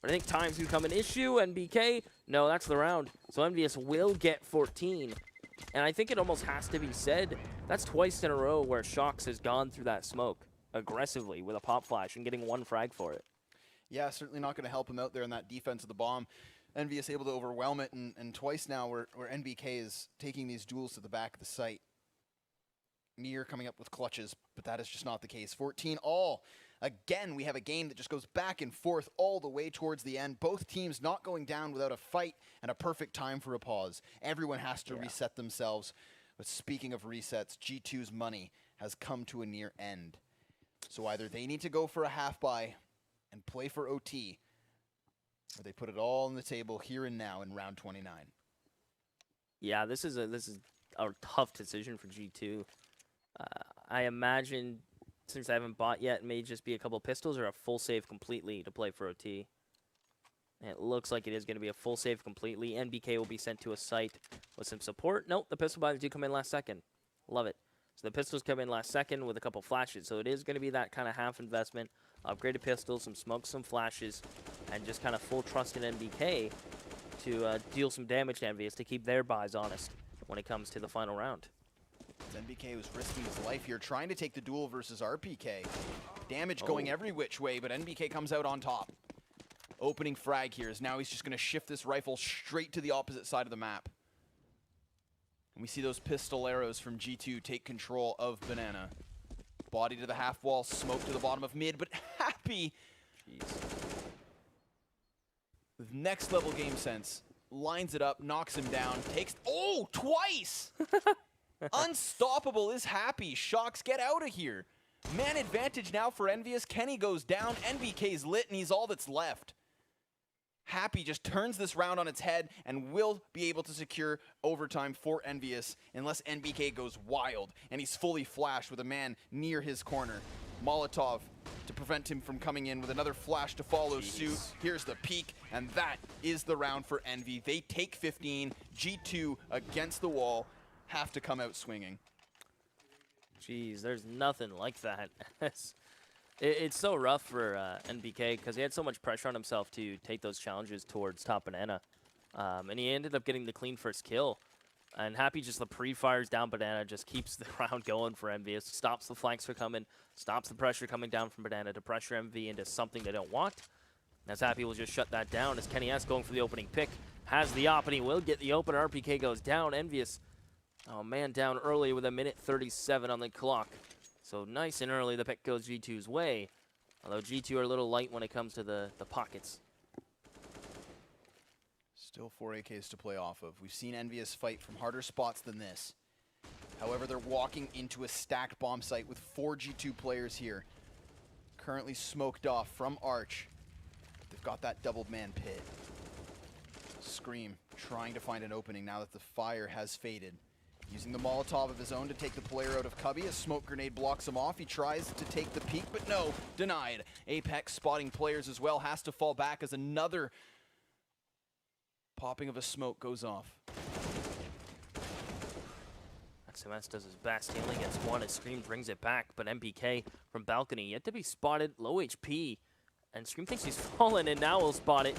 But I think time's become an issue. NBK, no, that's the round. So EnVyUs will get 14. And I think it almost has to be said, that's twice in a row where Shox has gone through that smoke aggressively with a pop flash and getting 1 frag for it. Yeah, certainly not going to help him out there in that defense of the bomb. EnVyUs able to overwhelm it, and twice now where NBK is taking these duels to the back of the site. Mir coming up with clutches, but that is just not the case. 14 all. Again, we have a game that just goes back and forth all the way towards the end. Both teams not going down without a fight and a perfect time for a pause. Everyone has to reset themselves. But speaking of resets, G2's money has come to a near end. So either they need to go for a half buy and play for OT, or they put it all on the table here and now in round 29. Yeah, this is a tough decision for G2. I imagine, since I haven't bought yet, it may just be a couple pistols or a full save completely to play for OT. And it looks like it is going to be a full save completely. NBK will be sent to a site with some support. Nope, the pistol buys do come in last second. Love it. So the pistols come in last second with a couple flashes. So it is going to be that kind of half investment. Upgraded pistols, some smokes, some flashes, and just kind of full trust in NBK to deal some damage to EnVyUs to keep their buys honest when it comes to the final round. NBK was risking his life here, trying to take the duel versus RPK. Damage going every which way, but NBK comes out on top. Opening frag here is now he's just going to shift this rifle straight to the opposite side of the map. And we see those pistol arrows from G2 take control of Banana. Body to the half wall, smoke to the bottom of mid, but Happy, with next level game sense, lines it up, knocks him down, takes, twice! Unstoppable is Happy. Shocks, get out of here. Man advantage now for EnVyUs. Kenny goes down, NBK's lit, and he's all that's left. Happy just turns this round on its head and will be able to secure overtime for EnVyUs unless NBK goes wild and he's fully flashed with a man near his corner. Molotov to prevent him from coming in with another flash to follow suit. Here's the peak, and that is the round for Envy. They take 15, G2 against the wall, have to come out swinging. Jeez, there's nothing like that. It's so rough for NBK because he had so much pressure on himself to take those challenges towards top Banana. And he ended up getting the clean first kill. And Happy just the pre-fires down Banana, just keeps the round going for EnVyUs, stops the flanks from coming, stops the pressure coming down from Banana to pressure MV into something they don't want. As Happy will just shut that down as Kenny S going for the opening pick. Has the op and he will get the open. RPK goes down. EnVyUs, oh man, down early with a minute 37 on the clock. So nice and early, the pick goes G2's way. Although G2 are a little light when it comes to the pockets. Still 4 AKs to play off of. We've seen EnVyUs fight from harder spots than this. However, they're walking into a stacked bomb site with 4 G2 players here. Currently smoked off from Arch. They've got that doubled man pit. Scream trying to find an opening now that the fire has faded. Using the Molotov of his own to take the player out of Cubby. A smoke grenade blocks him off. He tries to take the peek, but no, denied. Apex spotting players as well, has to fall back as another popping of a smoke goes off. SMS does his best. He only gets one as Scream brings it back, but MPK from balcony yet to be spotted, low HP. And Scream thinks he's fallen, and now will spot it.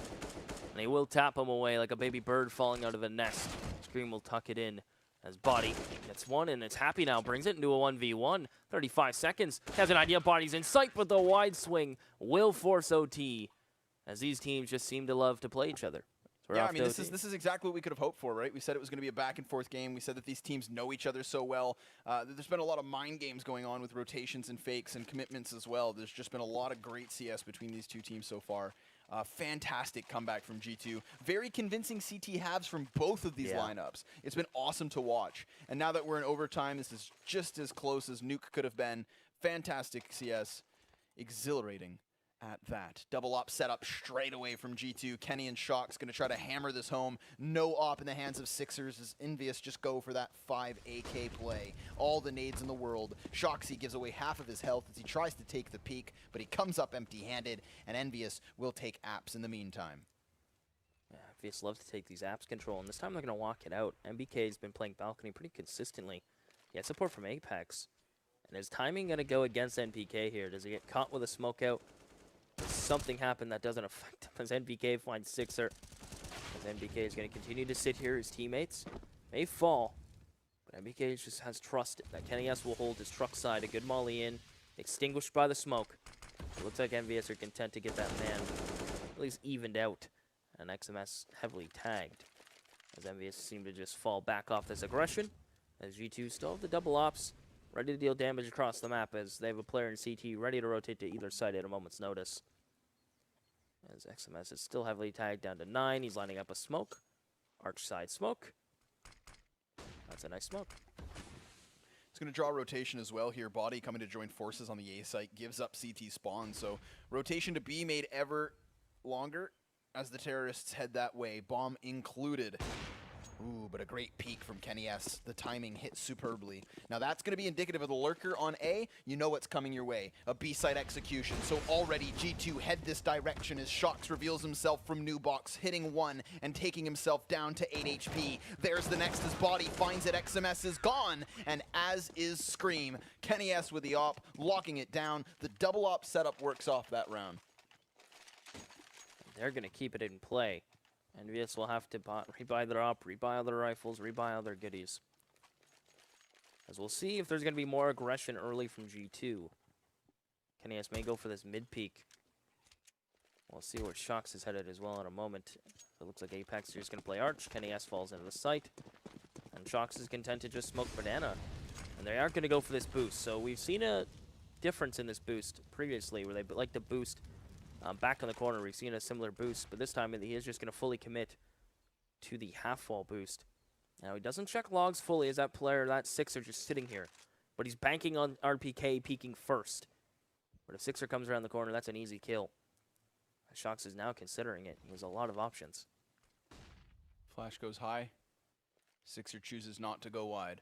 And he will tap him away like a baby bird falling out of a nest. Scream will tuck it in. As Body gets one, and it's Happy now. Brings it into a 1v1. 35 seconds. Has an idea. Body's in sight, but the wide swing will force OT. As these teams just seem to love to play each other. So yeah, I mean, this is exactly what we could have hoped for, right? We said it was going to be a back-and-forth game. We said that these teams know each other so well. There's been a lot of mind games going on with rotations and fakes and commitments as well. There's just been a lot of great CS between these two teams so far. Fantastic comeback from G2. Very convincing CT halves from both of these lineups. It's been awesome to watch. And now that we're in overtime, this is just as close as Nuke could have been. Fantastic CS. Exhilarating at that. Double op set up straight away from G2. Kenny and Shock's going to try to hammer this home. No op in the hands of Sixers as EnVyUs just go for that 5 AK play. All the nades in the world. Shoxy gives away half of his health as he tries to take the peak, but he comes up empty-handed, and EnVyUs will take apps in the meantime. Yeah, EnVyUs love to take these apps control, and this time they're going to walk it out. MBK has been playing balcony pretty consistently. He had support from Apex. And is timing going to go against NPK here? Does he get caught with a smoke out? Does something happen that doesn't affect him as NBK finds Sixer? As NBK is going to continue to sit here. His teammates may fall, but NBK just has trust that Kenny S will hold his truck side. A good molly in, extinguished by the smoke. It looks like EnVyUs are content to get that man at least evened out. And XMS heavily tagged as EnVyUs seem to just fall back off this aggression. As G2 still have the double ops, ready to deal damage across the map as they have a player in CT ready to rotate to either side at a moment's notice. As XMS is still heavily tagged down to 9. He's lining up a smoke. Arch side smoke. That's a nice smoke. It's going to draw rotation as well here. Body coming to join forces on the A site gives up CT spawn. So rotation to be made ever longer as the terrorists head that way. Bomb included. Ooh, but a great peek from Kenny S. The timing hit superbly. Now that's going to be indicative of the lurker on A. You know what's coming your way. A B-side execution. So already G2 head this direction as Shox reveals himself from new box, hitting 1 and taking himself down to 8 HP. There's the next as Body finds it. XMS is gone, and as is Scream. Kenny S with the op, locking it down. The double op setup works off that round. They're going to keep it in play. EnVyUs will have to rebuy their op, rebuy other rifles, rebuy other goodies. As we'll see if there's going to be more aggression early from G2. Kenny S may go for this mid-peak. We'll see where Shox is headed as well in a moment. It looks like Apex here is going to play Arch. Kenny S falls into the site. And Shox is content to just smoke Banana. And they aren't going to go for this boost. So we've seen a difference in this boost previously where they like to boost back in the corner. We've seen a similar boost, but this time he is just going to fully commit to the half-wall boost. Now, he doesn't check logs fully as that player, that Sixer, just sitting here. But he's banking on RPK peeking first. But if Sixer comes around the corner, that's an easy kill. Shox is now considering it. He has a lot of options. Flash goes high. Sixer chooses not to go wide.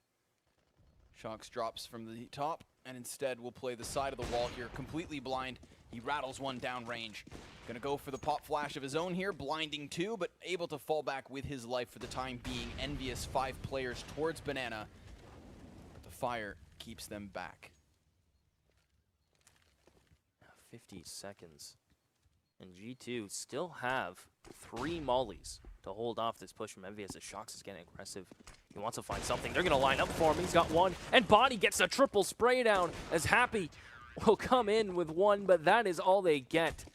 Shox drops from the top, and instead will play the side of the wall here, completely blind. He rattles one down range. Gonna go for the pop flash of his own here, blinding 2, but able to fall back with his life for the time being. EnVyUs 5 players towards Banana. But the fire keeps them back. 50 seconds. And G2 still have 3 mollies to hold off this push from EnVyUs as Shox is getting aggressive. He wants to find something. They're going to line up for him. He's got 1. And Body gets a triple spray down as Happy will come in with 1, but that is all they get.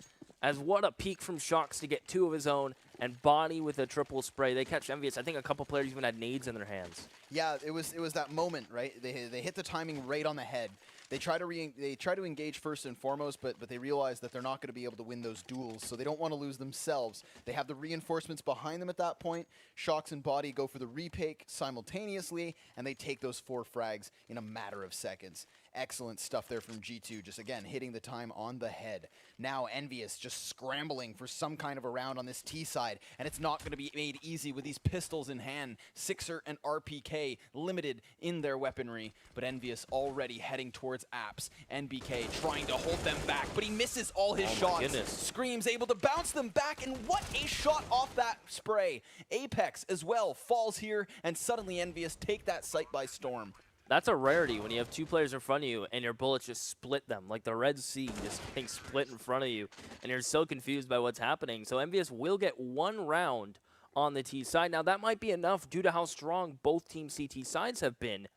As what a peek from Shox to get 2 of his own, and Body with a triple spray. They catch EnVyUs. I think a couple players even had nades in their hands. Yeah, it was that moment, right? They hit the timing right on the head. They try to engage first and foremost, but they realize that they're not going to be able to win those duels, so they don't want to lose themselves. They have the reinforcements behind them at that point. Shox and Body go for the repake simultaneously, and they take those 4 frags in a matter of seconds. Excellent stuff there from G2, just again hitting the time on the head. Now EnVyUs just scrambling for some kind of a round on this T side, and it's not going to be made easy with these pistols in hand. Sixer and RPK limited in their weaponry, but EnVyUs already heading towards Apps. NBK trying to hold them back, but he misses all his shots. Goodness. Scream's able to bounce them back, and what a shot off that spray. Apex as well falls here, and suddenly EnVyUs take that site by storm. That's a rarity when you have 2 players in front of you and your bullets just split them, like the Red Sea just getting split in front of you, and you're so confused by what's happening. So EnVyUs will get 1 round on the T side. Now that might be enough due to how strong both team CT sides have been.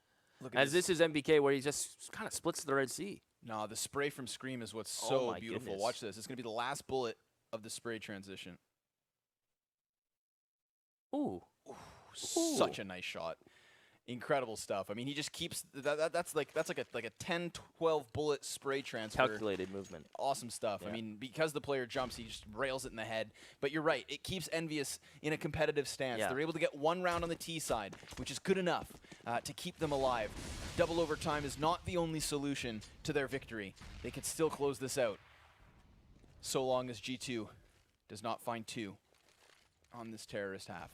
As this is MBK where he just kind of splits the Red Sea. No, the spray from Scream is what's so beautiful. Goodness. Watch this. It's going to be the last bullet of the spray transition. Ooh. Such a nice shot. Incredible stuff. I mean, he just keeps that's like a 10-12 bullet spray transfer. Calculated movement. Awesome stuff. Yeah. I mean, because the player jumps, he just rails it in the head. But you're right. It keeps EnVyUs in a competitive stance. Yeah. They're able to get 1 round on the T side, which is good enough to keep them alive. Double overtime is not the only solution to their victory. They can still close this out, so long as G2 does not find 2 on this terrorist half.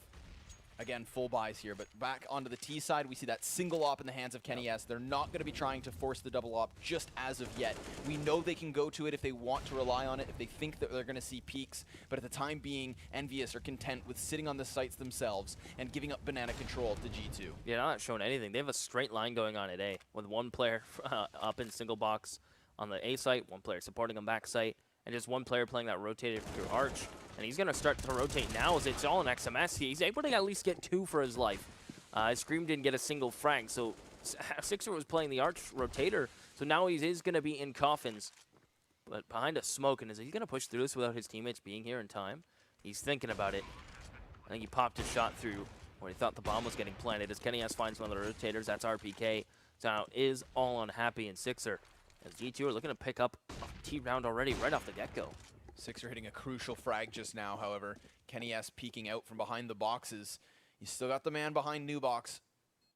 Again, full buys here, but back onto the T side, we see that single op in the hands of Kenny S. They're not going to be trying to force the double op just as of yet. We know they can go to it if they want to rely on it, if they think that they're going to see peaks, but at the time being, EnVyUs are content with sitting on the sites themselves and giving up banana control to G2. Yeah, not showing anything. They have a straight line going on at A, with 1 player up in single box on the A site, 1 player supporting on back site, and just 1 player playing that rotated through Arch. And he's going to start to rotate now as it's all in XMS. He's able to at least get 2 for his life. Scream didn't get a single frag, so Sixer was playing the Arch rotator, so now he is going to be in coffins. But behind a smoke, and is he going to push through this without his teammates being here in time? He's thinking about it. I think he popped his shot through where he thought the bomb was getting planted. As Kenny S finds one of the rotators, that's RPK. So now is all unhappy in Sixer. As G2 are looking to pick up a T round already right off the get-go. Sixer hitting a crucial frag just now, however. Kenny S peeking out from behind the boxes. You still got the man behind new box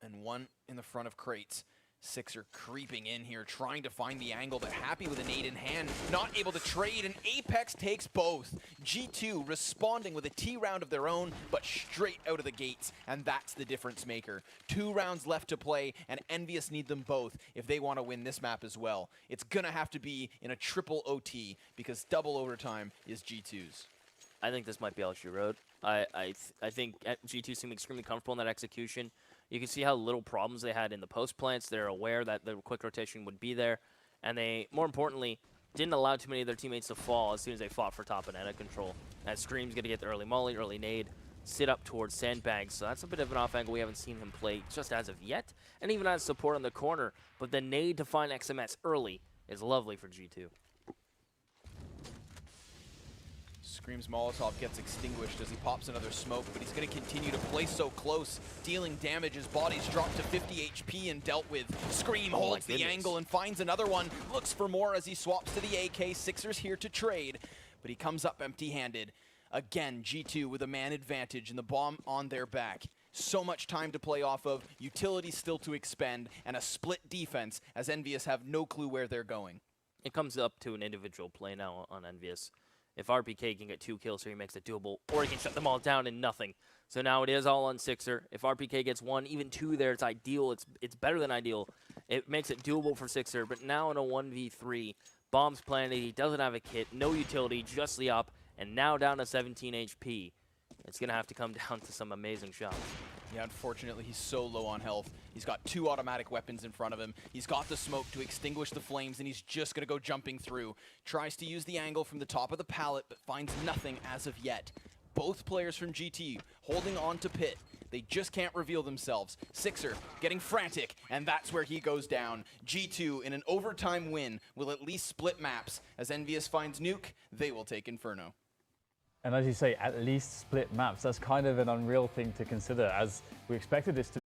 and 1 in the front of crates. Sixer creeping in here, trying to find the angle, but happy with an 8 in hand, not able to trade, and Apex takes both. G2 responding with a T round of their own, but straight out of the gates, and that's the difference maker. 2 rounds left to play, and EnVyUs need them both if they want to win this map as well. It's gonna have to be in a triple OT, because double overtime is G2's. I think this might be all she wrote. I think G2 seemed extremely comfortable in that execution. You can see how little problems they had in the post plants. They're aware that the quick rotation would be there. And they, more importantly, didn't allow too many of their teammates to fall as soon as they fought for top banana control. As Scream's going to get the early molly, early nade, sit up towards Sandbags. So that's a bit of an off angle we haven't seen him play just as of yet. And even as support on the corner. But the nade to find XMS early is lovely for G2. Scream's Molotov gets extinguished as he pops another smoke, but he's going to continue to play so close, dealing damage. His body's dropped to 50 HP and dealt with. Scream holds the angle and finds another one, looks for more as he swaps to the AK. Sixer's here to trade, but he comes up empty-handed. Again, G2 with a man advantage and the bomb on their back. So much time to play off of, utility still to expend, and a split defense as EnVyUs have no clue where they're going. It comes up to an individual play now on EnVyUs. If RPK can get 2 kills here, he makes it doable, or he can shut them all down in nothing. So now it is all on Sixer. If RPK gets 1, even 2 there, it's ideal. It's better than ideal. It makes it doable for Sixer, but now in a 1v3, bombs planted, he doesn't have a kit, no utility, just the up, and now down to 17 HP. It's going to have to come down to some amazing shots. Yeah, unfortunately, he's so low on health. He's got 2 automatic weapons in front of him. He's got the smoke to extinguish the flames, and he's just going to go jumping through. Tries to use the angle from the top of the pallet, but finds nothing as of yet. Both players from GT holding on to pit. They just can't reveal themselves. Sixer getting frantic, and that's where he goes down. G2 in an overtime win will at least split maps. As EnVyUs finds Nuke, they will take Inferno. And as you say, at least split maps. That's kind of an unreal thing to consider, as we expected this to